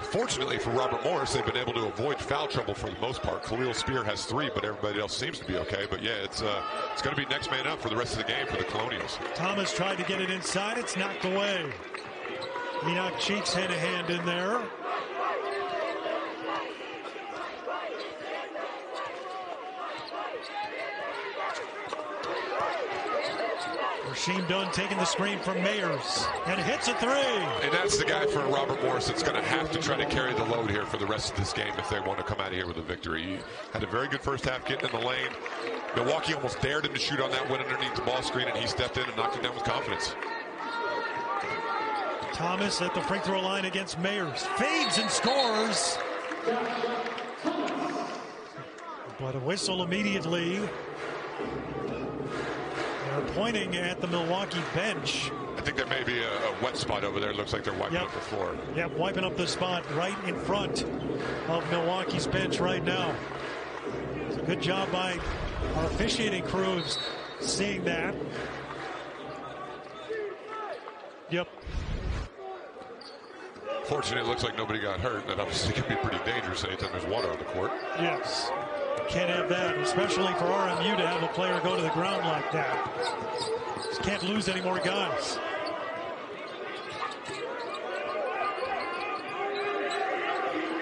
fortunately for Robert Morris, they've been able to avoid foul trouble for the most part. Khalil Spear has 3, but everybody else seems to be okay. But yeah, it's going to be next man up for the rest of the game for the Colonials. Thomas tried to get it inside. It's knocked away. Enoch Cheeks had a hand in there. Rasheem Dunn taking the screen from Mayers and hits a 3. And that's the guy for Robert Morris that's going to have to try to carry the load here for the rest of this game if they want to come out of here with a victory. He had a very good first half getting in the lane. Milwaukee almost dared him to shoot on that one underneath the ball screen, and he stepped in and knocked it down with confidence. Thomas at the free throw line against Mayers. Fades and scores. But a whistle immediately. They're pointing at the Milwaukee bench. I think there may be a wet spot over there. It looks like they're wiping up the floor. Yep, wiping up the spot right in front of Milwaukee's bench right now. It's a good job by our officiating crews seeing that. Yep. Fortunately, it looks like nobody got hurt. That obviously can be pretty dangerous anytime there's water on the court. Yes. Can't have that, especially for RMU to have a player go to the ground like that. Just can't lose any more guys.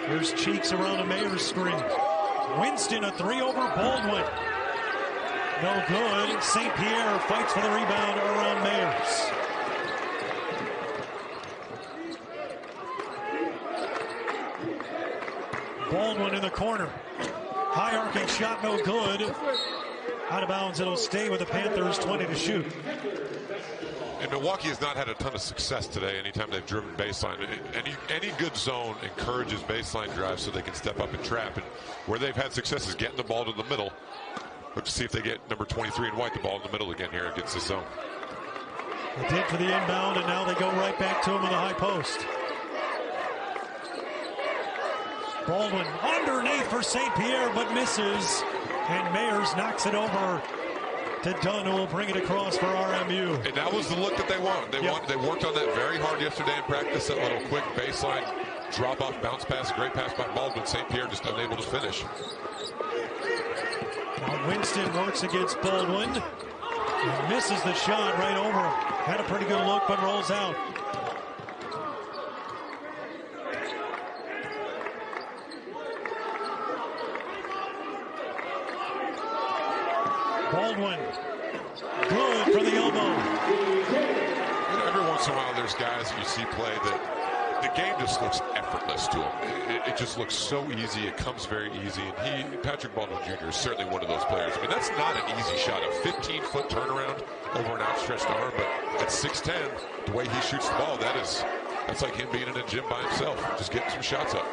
Here's Cheeks around a Mayers screen. Winston, a 3 over Baldwin. No good. St. Pierre fights for the rebound around Mayers. Baldwin in the corner. High arcing shot, no good. Out of bounds, it'll stay with the Panthers, 20 to shoot. And Milwaukee has not had a ton of success today anytime they've driven baseline. Any good zone encourages baseline drives so they can step up and trap. And where they've had success is getting the ball to the middle. Let's see if they get number 23 and White the ball in the middle again here against the zone. They did for the inbound, and now they go right back to him in the high post. Baldwin underneath for St. Pierre, but misses. And Mayers knocks it over to Dunn, who will bring it across for RMU. And that was the look that they want. They worked on that very hard yesterday in practice. That little quick baseline drop-off bounce pass. Great pass by Baldwin. St. Pierre just unable to finish. Now Winston works against Baldwin. He misses the shot right over him. Had a pretty good look, but rolls out. Baldwin, good for the elbow. You know, every once in a while there's guys that you see play that the game just looks effortless to him. It just looks so easy. It comes very easy. And Patrick Baldwin Jr. is certainly one of those players. I mean, that's not an easy shot. A 15-foot turnaround over an outstretched arm, but at 6'10", the way he shoots the ball, that's like him being in a gym by himself, just getting some shots up.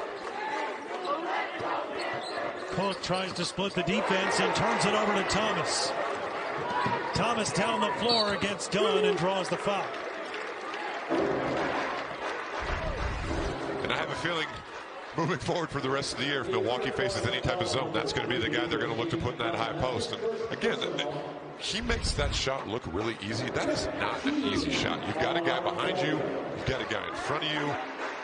Cook tries to split the defense and turns it over to Thomas. Thomas down the floor against Dunn and draws the foul. And I have a feeling moving forward for the rest of the year, if Milwaukee faces any type of zone, that's going to be the guy they're going to look to put in that high post. And again, he makes that shot look really easy. That is not an easy shot. You've got a guy behind you. You've got a guy in front of you.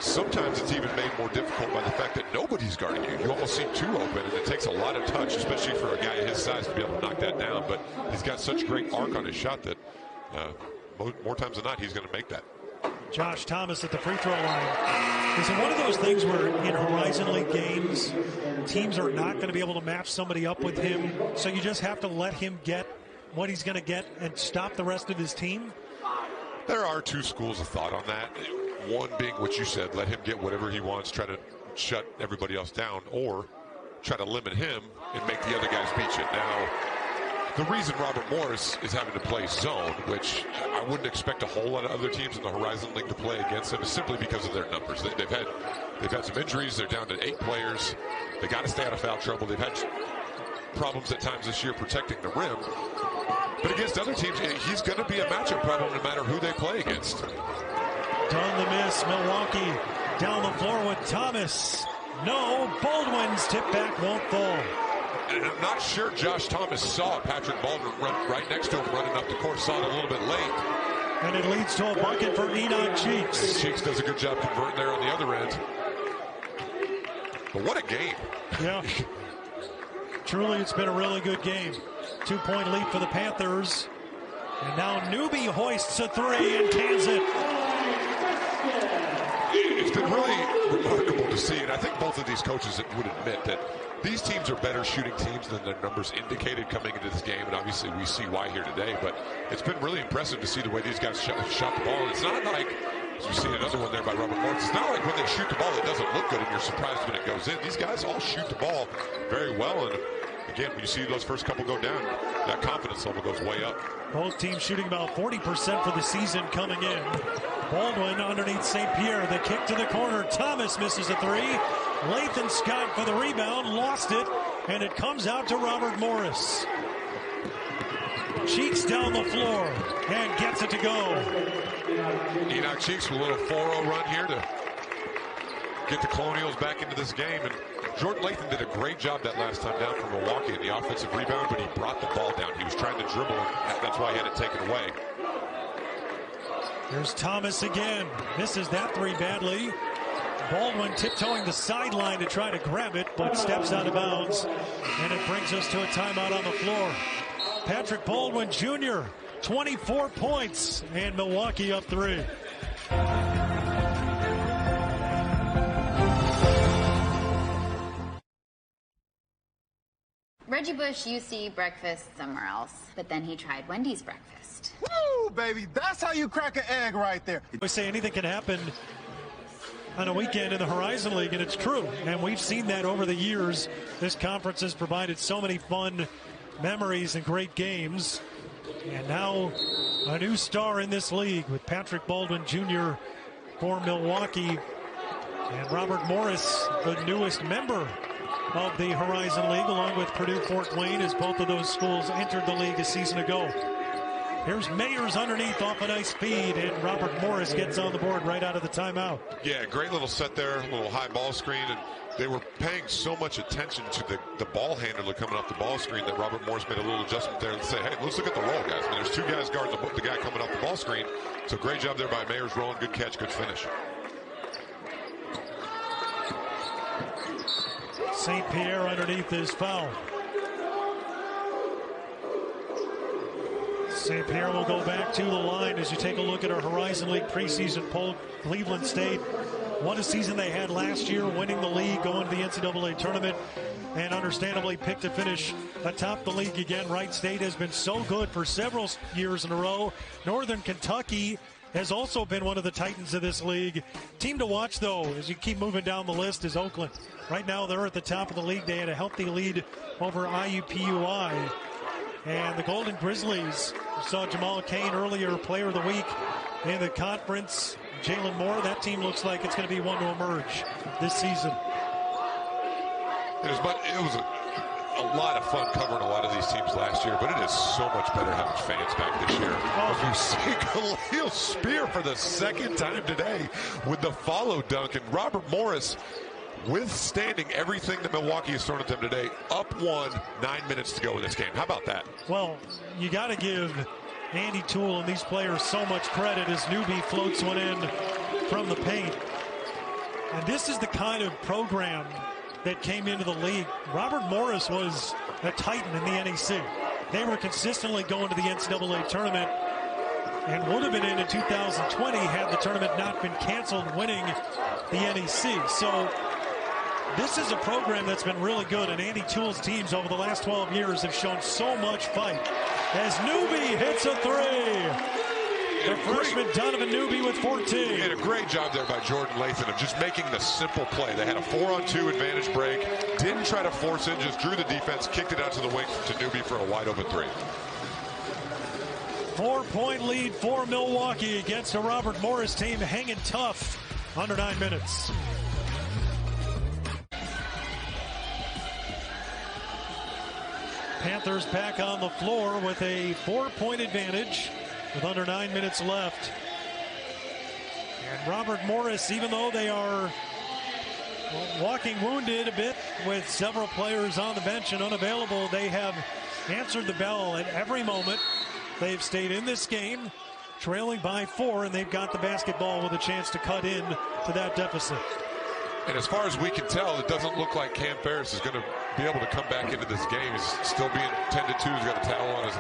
Sometimes it's even made more difficult by the fact that nobody's guarding you. You almost seem too open, and it takes a lot of touch, especially for a guy his size, to be able to knock that down. But he's got such great arc on his shot that more times than not, he's going to make that. Josh Thomas at the free throw line. Is it one of those things where in Horizon League games, teams are not going to be able to match somebody up with him, so you just have to let him get what he's going to get and stop the rest of his team? There are two schools of thought on that. One being what you said, let him get whatever he wants, try to shut everybody else down, or try to limit him and make the other guys beat you. Now, the reason Robert Morris is having to play zone, which I wouldn't expect a whole lot of other teams in the Horizon League to play against him, is simply because of their numbers. They've had some injuries. They're down to 8 players. They got to stay out of foul trouble. They've had problems at times this year protecting the rim. But against other teams, he's going to be a matchup problem no matter who they play against. Down the miss, Milwaukee down the floor with Thomas. No, Baldwin's tip back won't fall. And I'm not sure Josh Thomas saw Patrick Baldwin run right next to him running up the court, saw it a little bit late. And it leads to a bucket for Enoch Cheeks. And Cheeks does a good job converting there on the other end. But what a game. Yeah. Truly, it's been a really good game. 2-point lead for the Panthers. And now Newby hoists a three and cans it. It's been really remarkable to see, and I think both of these coaches would admit that these teams are better shooting teams than their numbers indicated coming into this game, and obviously we see why here today, but it's been really impressive to see the way these guys shot the ball. And it's not like, as we see another one there by Robert Morris, it's not like when they shoot the ball it doesn't look good and you're surprised when it goes in. These guys all shoot the ball very well, and again, when you see those first couple go down, that confidence level goes way up. Both teams shooting about 40% for the season coming in. Baldwin underneath St. Pierre. The kick to the corner. Thomas misses a three. Lathan Scott for the rebound. Lost it. And it comes out to Robert Morris. Cheeks down the floor and gets it to go. Enoch Cheeks with a little 4-0 run here to get the Colonials back into this game. And Jordan Lathan did a great job that last time down from Milwaukee in the offensive rebound, but he brought the ball down. He was trying to dribble, and that's why he had it taken away. Here's Thomas again. Misses that three badly. Baldwin tiptoeing the sideline to try to grab it, but steps out of bounds. And it brings us to a timeout on the floor. Patrick Baldwin Jr., 24 points, and Milwaukee up 3. Reggie Bush used to eat breakfast somewhere else, but then he tried Wendy's breakfast. Woo, baby, that's how you crack an egg right there. We say anything can happen on a weekend in the Horizon League, and it's true. And we've seen that over the years. This conference has provided so many fun memories and great games. And now a new star in this league with Patrick Baldwin Jr. for Milwaukee. And Robert Morris, the newest member of the Horizon League, along with Purdue Fort Wayne, as both of those schools entered the league a season ago. Here's Mayers underneath off a nice feed, and Robert Morris gets on the board right out of the timeout. Yeah, great little set there, a little high ball screen, and they were paying so much attention to the ball handler coming off the ball screen that Robert Morris made a little adjustment there and say, hey, let's look at the roll, guys. I mean, there's two guys guarding the guy coming off the ball screen, so great job there by Mayers rolling, good catch, good finish. St. Pierre underneath is foul. St. Pierre will go back to the line as you take a look at our Horizon League preseason poll. Cleveland State, what a season they had last year, winning the league, going to the NCAA tournament, and understandably picked to finish atop the league again. Wright State has been so good for several years in a row. Northern Kentucky has also been one of the titans of this league. Team to watch, though, as you keep moving down the list, is Oakland. Right now, they're at the top of the league. They had a healthy lead over IUPUI. And the Golden Grizzlies, you saw Jamal Cain earlier, player of the week in the conference. Jalen Moore, that team looks like it's going to be one to emerge this season. It was a lot of fun covering a lot of these teams last year, but it is so much better having fans back this year. As you see Khalil Spear for the second time today with the follow dunk, and Robert Morris withstanding everything that Milwaukee has thrown at them today, up 1, 9 minutes to go in this game. How about that? Well, you got to give Andy Toole and these players so much credit as Newby floats one in from the paint. And this is the kind of program that came into the league. Robert Morris was a titan in the NEC. They were consistently going to the NCAA tournament and would have been in 2020 had the tournament not been canceled, winning the NEC. So this is a program that's been really good, and Andy Toole's teams over the last 12 years have shown so much fight. As Newby hits a three. The freshman Donovan Newby with 14. He did a great job there by Jordan Lathan of just making the simple play. They had a 4-on-2 advantage break, didn't try to force it, just drew the defense, kicked it out to the wing to Newby for a wide open three. 4-point lead for Milwaukee against a Robert Morris team hanging tough under 9 minutes. Panthers back on the floor with a 4-point advantage with under 9 minutes left. And Robert Morris, even though they are walking wounded a bit with several players on the bench and unavailable, they have answered the bell at every moment. They've stayed in this game, trailing by 4, and they've got the basketball with a chance to cut in to that deficit. And as far as we can tell, it doesn't look like Cam Ferris is going to be able to come back into this game. He's still being tended to. He's got a towel on his.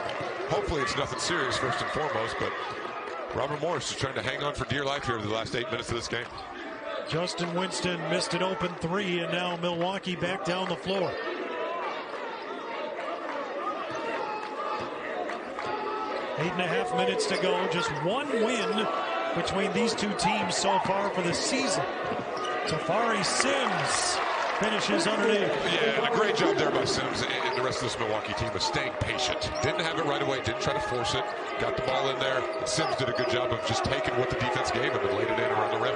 Hopefully it's nothing serious first and foremost, but Robert Morris is trying to hang on for dear life here over the last 8 minutes of this game. Justin Winston missed an open three, and now Milwaukee back down the floor. Eight and a half minutes to go. Just one win between these two teams so far for the season. Tafari Sims finishes underneath. Yeah, and a great job there by Sims and the rest of this Milwaukee team of staying patient. Didn't have it right away, didn't try to force it. Got the ball in there. And Sims did a good job of just taking what the defense gave him and laid it in around the rim.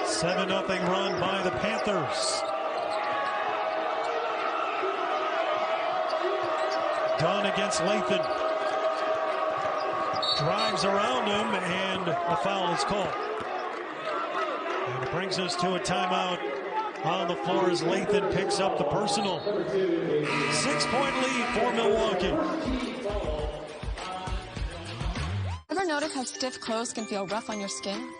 7-0 run by the Panthers. Dunn against Lathan. Drives around him, and a foul is called. And it brings us to a timeout on the floor as Lathan picks up the personal. 6-point lead for Milwaukee. Ever notice how stiff clothes can feel rough on your skin?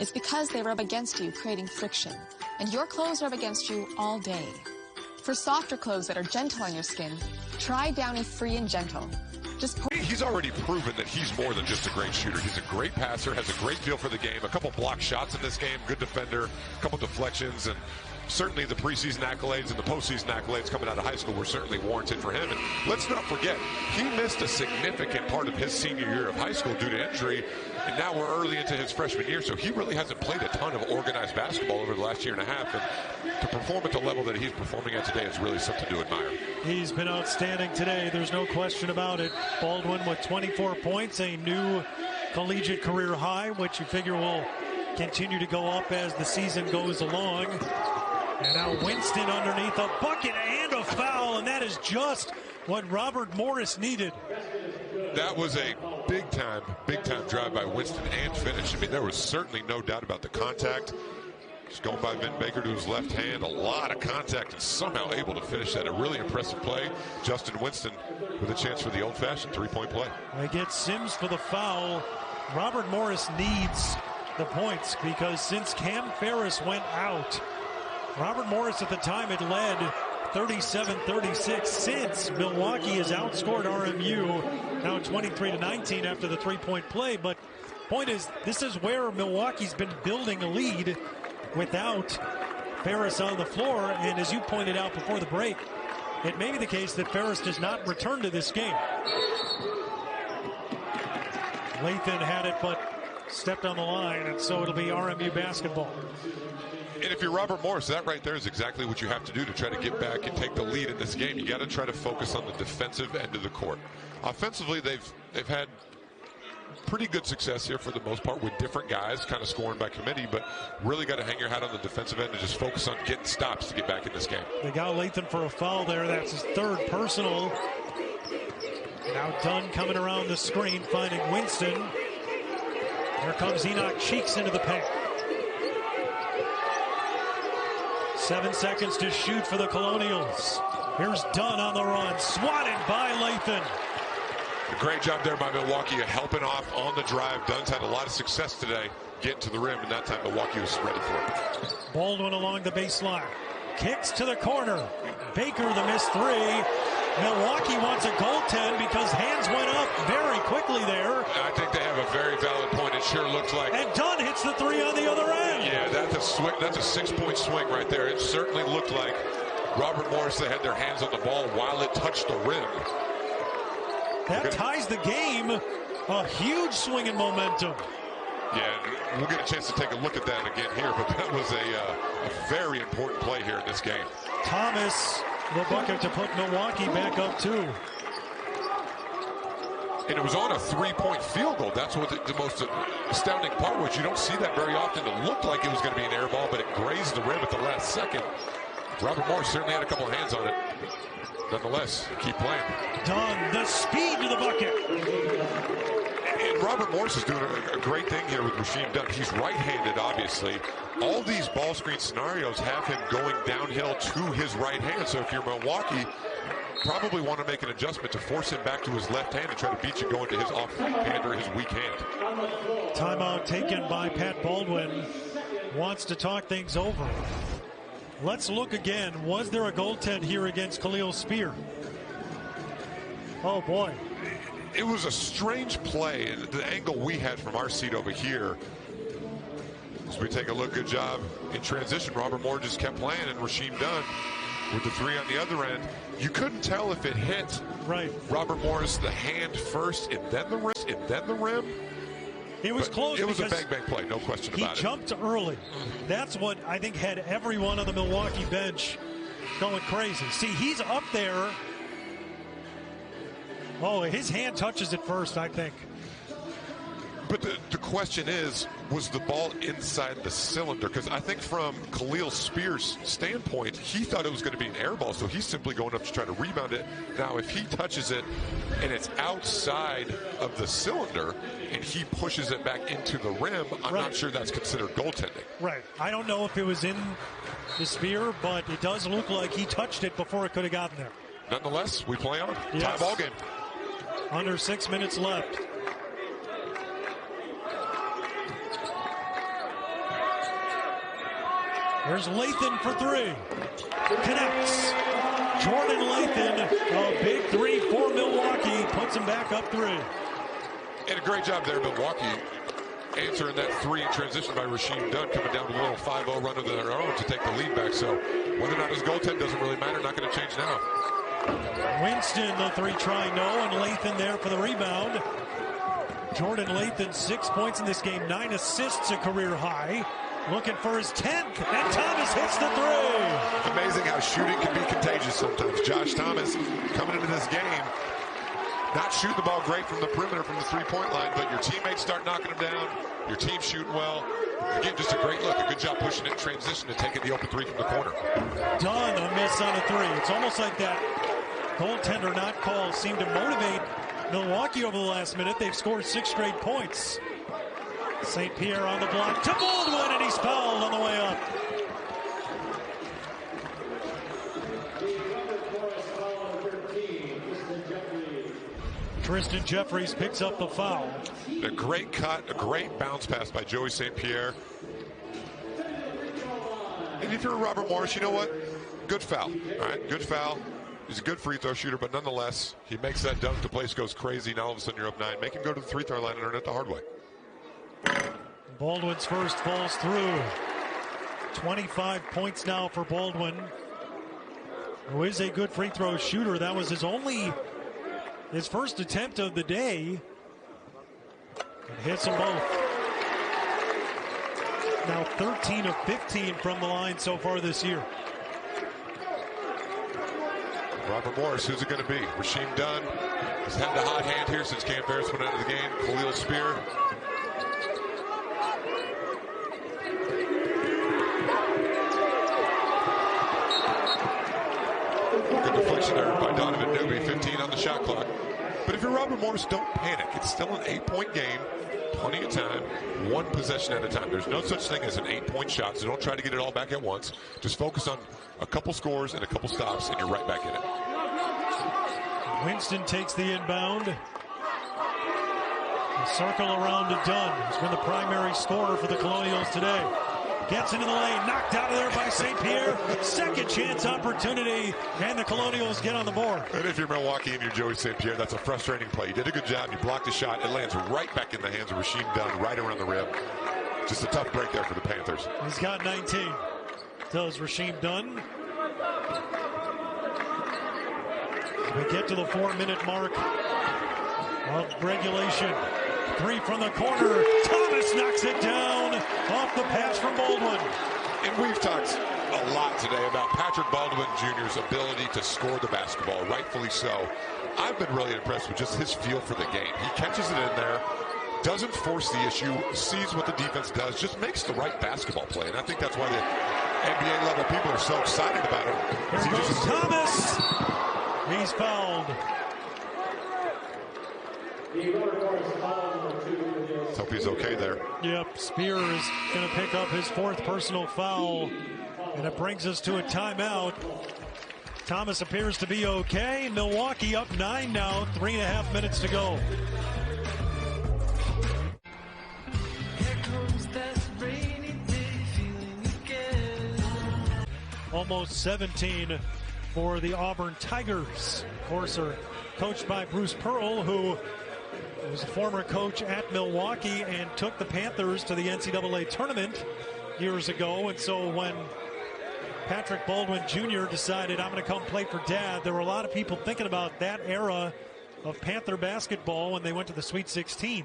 It's because they rub against you, creating friction. And your clothes rub against you all day. For softer clothes that are gentle on your skin, try Downy Free and Gentle. He's already proven that he's more than just a great shooter. He's a great passer, has a great feel for the game, a couple block shots in this game, good defender, a couple deflections, and certainly the preseason accolades and the postseason accolades coming out of high school were certainly warranted for him. And let's not forget, he missed a significant part of his senior year of high school due to injury, and now we're early into his freshman year, so he really hasn't played a ton of organized basketball over the last year and a half, and to perform at the level that he's performing at today is really something to admire. He's been outstanding today, there's no question about it. Baldwin with 24 points, a new collegiate career high, which you figure will continue to go up as the season goes along. And now Winston underneath, a bucket and a foul, and that is just what Robert Morris needed. That was a big time drive by Winston and finish. I mean, there was certainly no doubt about the contact. Just going by Vin Baker to his left hand, a lot of contact, and somehow able to finish that. A really impressive play. Justin Winston with a chance for the old-fashioned three-point play. They get Sims for the foul. Robert Morris needs the points because since Cam Ferris went out, Robert Morris at the time had led 37-36 since Milwaukee has outscored RMU now 23-19 after the three-point play. But point is, this is where Milwaukee's been building a lead without Ferris on the floor. And as you pointed out before the break, it may be the case that Ferris does not return to this game. Lathan had it, but stepped on the line, and so it'll be RMU basketball. And if you're Robert Morris, that right there is exactly what you have to do to try to get back and take the lead in this game. You got to try to focus on the defensive end of the court. Offensively, they've had pretty good success here for the most part with different guys kind of scoring by committee, but really got to hang your hat on the defensive end and just focus on getting stops to get back in this game. They got Lathan for a foul there. That's his third personal. Now Dunn coming around the screen, finding Winston. Here comes Enoch Cheeks into the paint. 7 seconds to shoot for the Colonials. Here's Dunn on the run, swatted by Lathan. A great job there by Milwaukee helping off on the drive. Dunn's had a lot of success today getting to the rim, and that time Milwaukee was ready for it. Baldwin along the baseline. Kicks to the corner. Baker the missed three. Milwaukee wants a goaltend because hands went up very quickly there. I think they have a very valid point. It sure looks like. And Dunn hits the three on the other end. Yeah, that's a swing. That's a 6-point swing right there. It certainly looked like Robert Morris, they had their hands on the ball while it touched the rim. That ties the game. A huge swing in momentum. Yeah, we'll get a chance to take a look at that again here, but that was a very important play here in this game. Thomas, the bucket to put Milwaukee back up 2. And it was on a 3-point field goal. That's what the most astounding part was. You don't see that very often. It looked like it was going to be an air ball, but it grazed the rim at the last second. Robert Morris certainly had a couple of hands on it. Nonetheless, keep playing. Dunn, the speed to the bucket. And Robert Morris is doing a great thing here with Rasheem Dunn. He's right-handed, obviously. All these ball screen scenarios have him going downhill to his right hand. So if you're Milwaukee, probably want to make an adjustment to force him back to his left hand and try to beat you going to his off hand or his weak hand. Timeout taken by Pat Baldwin. Wants to talk things over. Let's look again. Was there a goaltend here against Khalil Spear? Oh, boy. It was a strange play, and the angle we had from our seat over here, as we take a look, good job in transition. Robert Moore just kept playing, and Rasheem Dunn with the three on the other end. You couldn't tell if it hit Robert Morris the hand first and then the rim. It was close. It was a bang play, no question about it. He jumped early. That's what I think had everyone on the Milwaukee bench going crazy. See, he's up there. Oh, his hand touches it first, I think. But the question is, was the ball inside the cylinder? Because I think from Khalil Spear's standpoint, he thought it was going to be an air ball, so he's simply going up to try to rebound it. Now, if he touches it and it's outside of the cylinder and he pushes it back into the rim, I'm not sure that's considered goaltending. Right. I don't know if it was in the Spear, but it does look like he touched it before it could have gotten there. Nonetheless, we play on. Yes. Tie ball game. Under 6 minutes left. There's Lathan for three. Connects. Jordan Lathan, a big three for Milwaukee, puts him back up 3. And a great job there, Milwaukee, answering that three in transition by Rasheem Dunn, coming down with a little 5-0 run of their own to take the lead back. So whether or not his goaltend doesn't really matter, not going to change now. Winston, the three try no, and Lathan there for the rebound. Jordan Lathan, 6 points in this game, 9 assists, a career high. Looking for his 10th, and Thomas hits the three. It's amazing how shooting can be contagious sometimes. Josh Thomas coming into this game, not shooting the ball great from the perimeter, from the three-point line, but your teammates start knocking him down. Your team's shooting well. Again, just a great look. A good job pushing it in transition and taking the open three from the corner. Dunn, a miss on a three. It's almost like that goaltender not call seemed to motivate Milwaukee over the last minute. They've scored 6 straight points. St. Pierre on the block to Baldwin, and he's fouled on the way up. Tristan Jeffries picks up the foul. A great cut, a great bounce pass by Joey St. Pierre. And if you're Robert Morris, you know what? Good foul. All right, good foul. He's a good free throw shooter, but nonetheless, he makes that dunk. The place goes crazy. Now all of a sudden you're up 9. Make him go to the free throw line and earn it the hard way. Baldwin's first falls through. 25 points now for Baldwin, who is a good free throw shooter. That was his first attempt of the day. And hits them both. now 13 of 15 from the line so far this year. Robert Morris, who's it going to be? Rasheem Dunn has had the hot hand here since Cam Ferris went out of the game. Khalil Spear. Good deflection there by Donovan Newby, 15 on the shot clock. But if you're Robert Morris, don't panic. It's still an 8-point game. Plenty of time, one possession at a time. There's no such thing as an 8-point shot, so don't try to get it all back at once. Just focus on a couple scores and a couple stops, and you're right back in it. Winston takes the inbound. The circle around to Dunn, who's been the primary scorer for the Colonials today. Gets into the lane, knocked out of there by St. Pierre. Second chance opportunity, and the Colonials get on the board. And if you're Milwaukee and you're Joey St. Pierre, that's a frustrating play. You did a good job. You blocked the shot. It lands right back in the hands of Rasheem Dunn, right around the rim. Just a tough break there for the Panthers. He's got 19. Does Rasheem Dunn. We get to the 4-minute mark of regulation. 3 from the corner. Thomas knocks it down off the pass from Baldwin. And we've talked a lot today about Patrick Baldwin Jr.'s ability to score the basketball, rightfully so. I've been really impressed with just his feel for the game. He catches it in there, doesn't force the issue, sees what the defense does, just makes the right basketball play. And I think that's why the NBA level people are so excited about him. Here goes Thomas. He's fouled. Let's hope he's okay there. Yep, Spear is going to pick up his 4th personal foul, and it brings us to a timeout. Thomas appears to be okay. Milwaukee up 9 now, 3.5 minutes to go. Almost 17 for the Auburn Tigers. Of course, are coached by Bruce Pearl, who was a former coach at Milwaukee and took the Panthers to the NCAA tournament years ago. And so when Patrick Baldwin Jr. decided, I'm going to come play for Dad, there were a lot of people thinking about that era of Panther basketball when they went to the Sweet 16.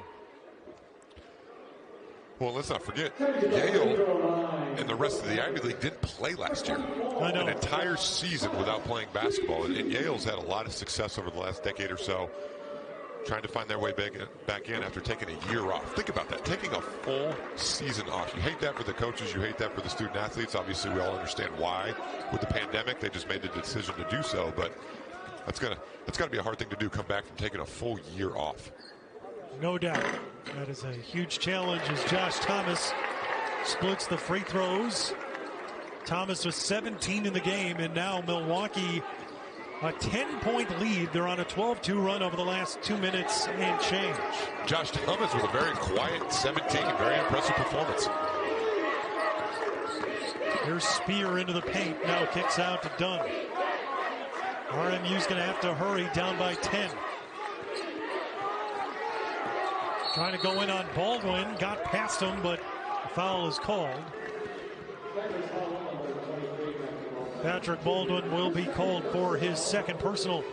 Well, let's not forget, Yale and the rest of the Ivy League didn't play last year. I know. An entire season without playing basketball. And Yale's had a lot of success over the last decade or so, trying to find their way back in after taking a year off. Think about that, taking a full season off. You hate that for the coaches, you hate that for the student athletes. Obviously, we all understand why. With the pandemic, they just made the decision to do so, but that's got to be a hard thing to do, come back from taking a full year off. No doubt. That is a huge challenge as Josh Thomas splits the free throws. Thomas was 17 in the game, and now Milwaukee a 10-point lead. They're on a 12-2 run over the last 2 minutes and change. Josh Thomas with a very quiet 17, very impressive performance. Here's Spear into the paint, now kicks out to Dunn. RMU's going to have to hurry, down by 10. Trying to go in on Baldwin, got past him, but a foul is called. Patrick Baldwin will be called for his 2nd personal.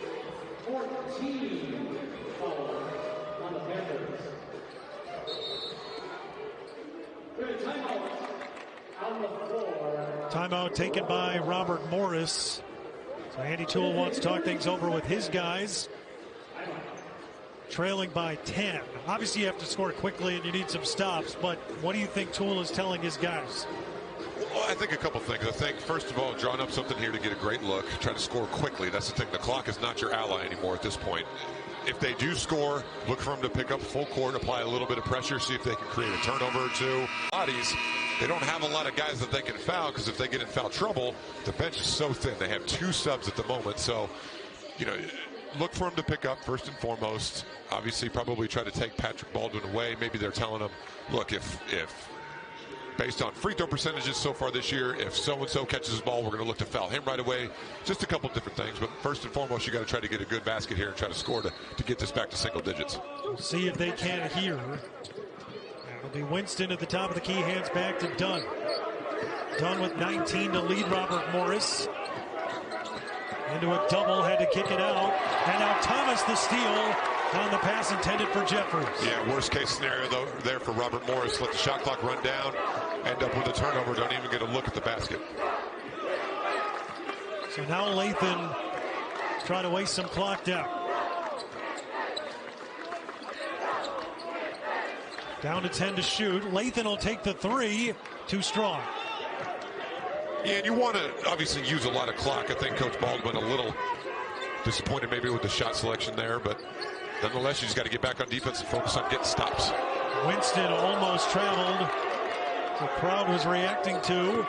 Timeout taken by Robert Morris. So Andy Toole wants to talk things over with his guys. Trailing by 10. Obviously, you have to score quickly and you need some stops, but what do you think Toole is telling his guys? Well, I think a couple things. I think, first of all, drawing up something here to get a great look, trying to score quickly. That's the thing. The clock is not your ally anymore at this point. If they do score, look for them to pick up full court, apply a little bit of pressure, see if they can create a turnover or two. Bodies, they don't have a lot of guys that they can foul, because if they get in foul trouble, the bench is so thin. They have 2 subs at the moment, so, you know, look for him to pick up first and foremost. Obviously, probably try to take Patrick Baldwin away. Maybe they're telling him, look, if based on free throw percentages so far this year, if so-and-so catches the ball, we're going to look to foul him right away. Just a couple different things. But first and foremost, you got to try to get a good basket here and try to score to get this back to single digits. We'll see if they can here. It'll be Winston at the top of the key, hands back to Dunn. Dunn with 19 to lead Robert Morris. Into a double, had to kick it out. And now Thomas the steal on the pass intended for Jeffers. Yeah, worst case scenario though there for Robert Morris. Let the shot clock run down. end up with a turnover, don't even get a look at the basket. So now Lathan is trying to waste some clock down. Down to 10 to shoot. Lathan will take the three. Too strong. Yeah, and you want to obviously use a lot of clock. I think Coach Baldwin a little disappointed maybe with the shot selection there, but nonetheless, you just got to get back on defense and focus on getting stops. Winston almost traveled. The crowd was reacting to.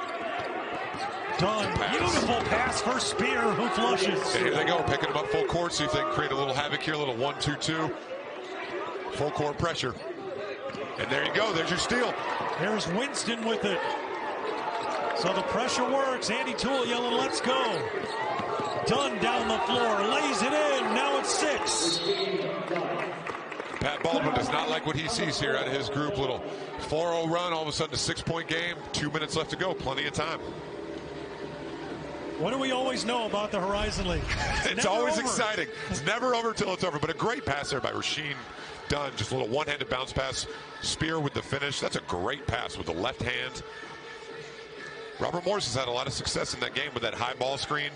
Dunn, beautiful pass for Spear, who flushes. And here they go, picking them up full court, see if they can create a little havoc here, a little 1-2-2. Full court pressure. And there you go, there's your steal. There's Winston with it. So the pressure works. Andy Toole yelling, let's go. Dunn down the floor, lays it in. Now it's 6. Pat Baldwin does not like what he sees here out of his group. Little 4-0 run, all of a sudden a 6-point game. 2 minutes left to go, plenty of time. What do we always know about the Horizon League? It's always exciting. It's never over till it's over. But a great pass there by Rasheed Dunn. Just a little one-handed bounce pass. Spear with the finish. That's a great pass with the left hand. Robert Morris has had a lot of success in that game with that high ball screen.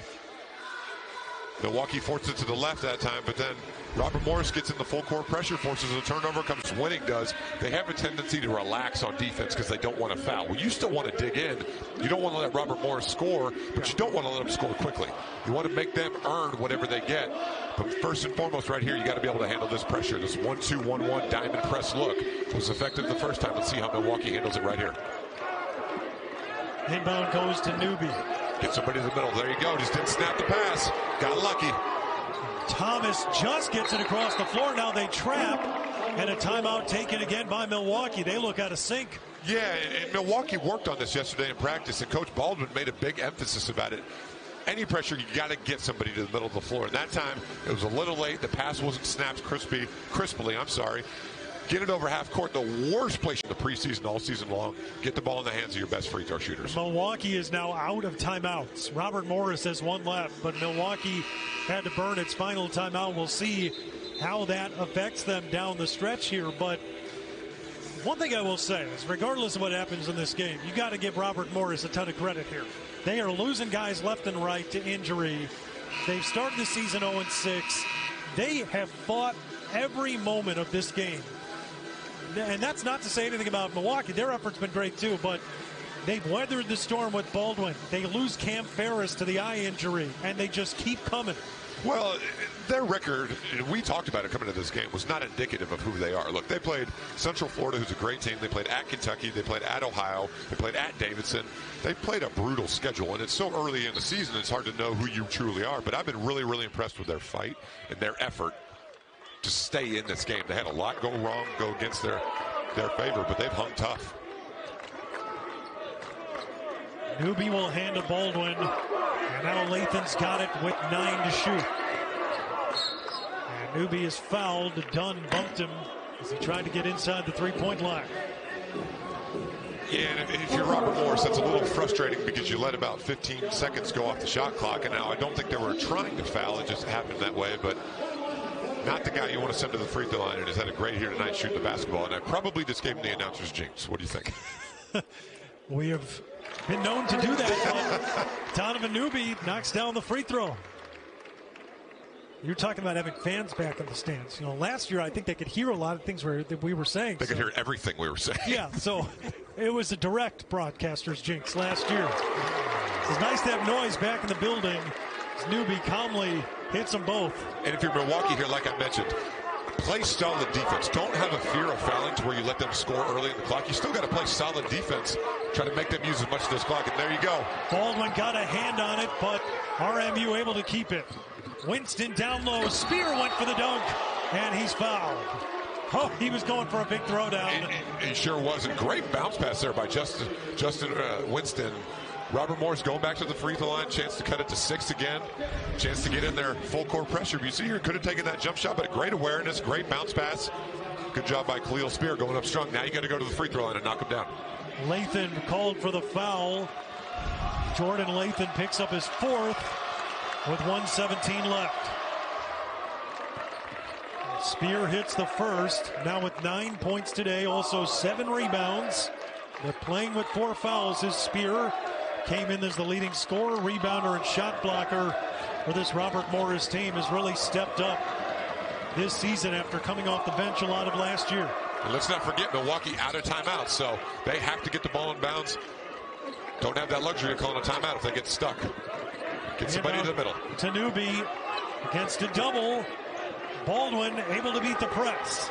Milwaukee forced it to the left that time, but then Robert Morris gets in the full court pressure, forces a turnover, comes winning does. They have a tendency to relax on defense because they don't want to foul. Well, you still want to dig in. You don't want to let Robert Morris score, but you don't want to let him score quickly. You want to make them earn whatever they get. But first and foremost right here, you got to be able to handle this pressure. This 1-2-1-1 diamond press look was effective the first time. Let's see how Milwaukee handles it right here. Inbound goes to Newby. Get somebody in the middle. There you go. Just didn't snap the pass. Got lucky. Thomas just gets it across the floor. Now they trap. And a timeout taken again by Milwaukee. They look out of sync. Yeah, and Milwaukee worked on this yesterday in practice, and Coach Baldwin made a big emphasis about it. Any pressure, you got to get somebody to the middle of the floor. And that time, it was a little late. The pass wasn't snapped crisply. Get it over half court, the worst place in the preseason all season long. Get the ball in the hands of your best free throw shooters. Milwaukee is now out of timeouts. Robert Morris has one left, but Milwaukee had to burn its final timeout. We'll see how that affects them down the stretch here. But one thing I will say is, regardless of what happens in this game, you got to give Robert Morris a ton of credit here. They are losing guys left and right to injury. They've started the season 0-6. They have fought every moment of this game. And that's not to say anything about Milwaukee. Their effort's been great too, but they've weathered the storm with Baldwin. They lose Cam Ferris to the eye injury, and they just keep coming. Well, their record, we talked about it coming into this game, was not indicative of who they are. Look, they played Central Florida, who's a great team. They played at Kentucky. They played at Ohio. They played at Davidson. They played a brutal schedule, and it's so early in the season, it's hard to know who you truly are. But I've been really, really impressed with their fight and their effort to stay in this game. They had a lot go wrong, go against their favor, but they've hung tough. Newby will hand to Baldwin, and now Lathan's got it with 9 to shoot. And Newby is fouled. Dunn bumped him as he tried to get inside the three-point line. Yeah, and if you're Robert Morris, that's a little frustrating because you let about 15 seconds go off the shot clock, and now I don't think they were trying to foul. It just happened that way, but not the guy you want to send to the free throw line, and has had a great here tonight shooting the basketball. And I probably just gave him the announcer's jinx. What do you think? We have been known to do that. Donovan Newby knocks down the free throw. You're talking about having fans back in the stands. You know, last year I think they could hear a lot of things that we were saying. They could hear everything we were saying. Yeah, so it was a direct broadcaster's jinx last year. It's nice to have noise back in the building. Newby calmly hits them both. And if you're Milwaukee here, like I mentioned, play solid defense. Don't have a fear of fouling to where you let them score early in the clock. You still got to play solid defense. Try to make them use as much of this clock, and there you go. Baldwin got a hand on it, but RMU able to keep it. Winston down low. Spear went for the dunk, and he's fouled. Oh, he was going for a big throwdown. He sure was. A great bounce pass there by Justin Winston. Robert Morris going back to the free throw line. Chance to cut it to 6 again. Chance to get in there. Full court pressure. You see here, could have taken that jump shot, but great awareness. Great bounce pass. Good job by Khalil Spear going up strong. Now you got to go to the free throw line and knock him down. Lathan called for the foul. Jordan Lathan picks up his 4th with 1:17 left. Spear hits the first. Now with 9 points today. Also 7 rebounds. But playing with 4 fouls, his Spear came in as the leading scorer, rebounder, and shot blocker for this Robert Morris team. Has really stepped up this season after coming off the bench a lot of last year. And let's not forget, Milwaukee out of timeout, so they have to get the ball in bounds. Don't have that luxury of calling a timeout if they get stuck. Get somebody to the middle. Tanubi against a double. Baldwin able to beat the press.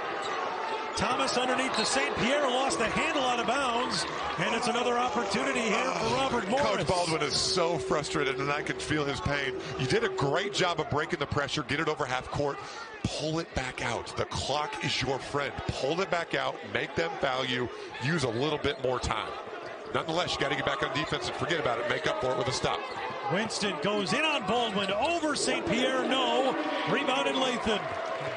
Thomas underneath to St. Pierre, lost the handle out of bounds, and it's another opportunity here for Robert Morris. Coach Baldwin is so frustrated, and I can feel his pain. You did a great job of breaking the pressure, get it over half court, pull it back out. The clock is your friend. Pull it back out, make them foul you, use a little bit more time. Nonetheless, you got to get back on defense and forget about it. Make up for it with a stop. Winston goes in on Baldwin over St. Pierre. No. Rebounded Lathan.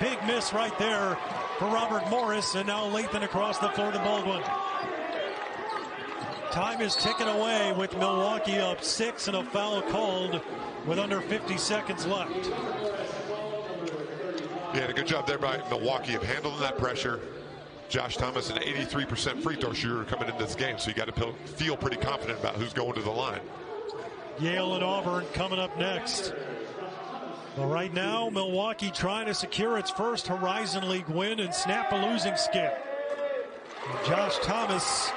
Big miss right there for Robert Morris, and now Lathan across the floor to Baldwin. Time is ticking away with Milwaukee up 6 and a foul called with under 50 seconds left. Yeah, a good job there by Milwaukee of handling that pressure. Josh Thomas, an 83% free throw shooter coming into this game, so you got to feel pretty confident about who's going to the line. Yale and Auburn coming up next. But right now, Milwaukee trying to secure its first Horizon League win and snap a losing skid. And Josh Thomas,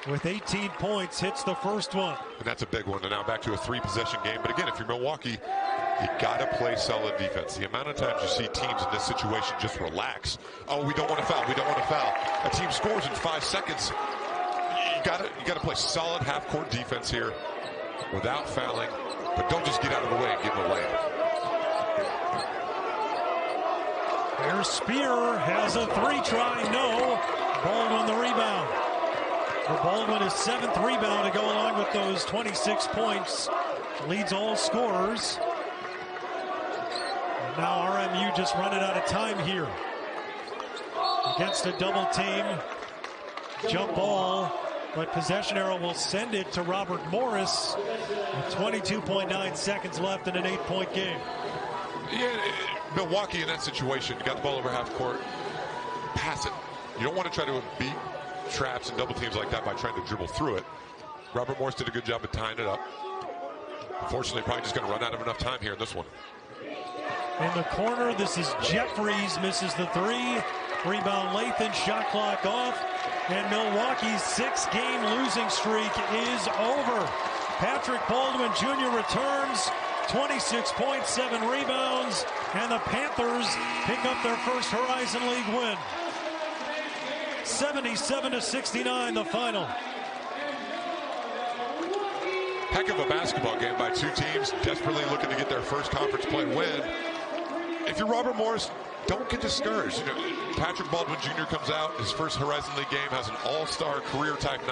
with 18 points, hits the first one. And that's a big one. And now back to a 3-possession game. But again, if you're Milwaukee, you got to play solid defense. The amount of times you see teams in this situation just relax. Oh, we don't want to foul. We don't want to foul. A team scores in 5 seconds. You got to play solid half-court defense here without fouling. But don't just get out of the way and give them a layup. There's Spear, has a 3-try, no. Baldwin the rebound. For Baldwin, his 7th rebound to go along with those 26 points. Leads all scorers. And now RMU just running out of time here. Against a double team. Jump ball. But possession arrow will send it to Robert Morris with 22.9 seconds left in an 8-point game. Yeah, Milwaukee in that situation, you got the ball over half court, pass it. You don't want to try to beat traps and double teams like that by trying to dribble through it. Robert Morris did a good job of tying it up. Unfortunately, probably just going to run out of enough time here in this one. In the corner, this is Jeffries, misses the 3. Rebound Lathan, shot clock off. And Milwaukee's 6-game losing streak is over. Patrick Baldwin Jr. returns, 26 points, 7 rebounds, and the Panthers pick up their first Horizon League win. 77-69, the final. Heck of a basketball game by two teams, desperately looking to get their first conference play win. If you're Robert Morris, don't get discouraged. You know, Patrick Baldwin Jr. comes out, his first Horizon League game, has an all-star career type night.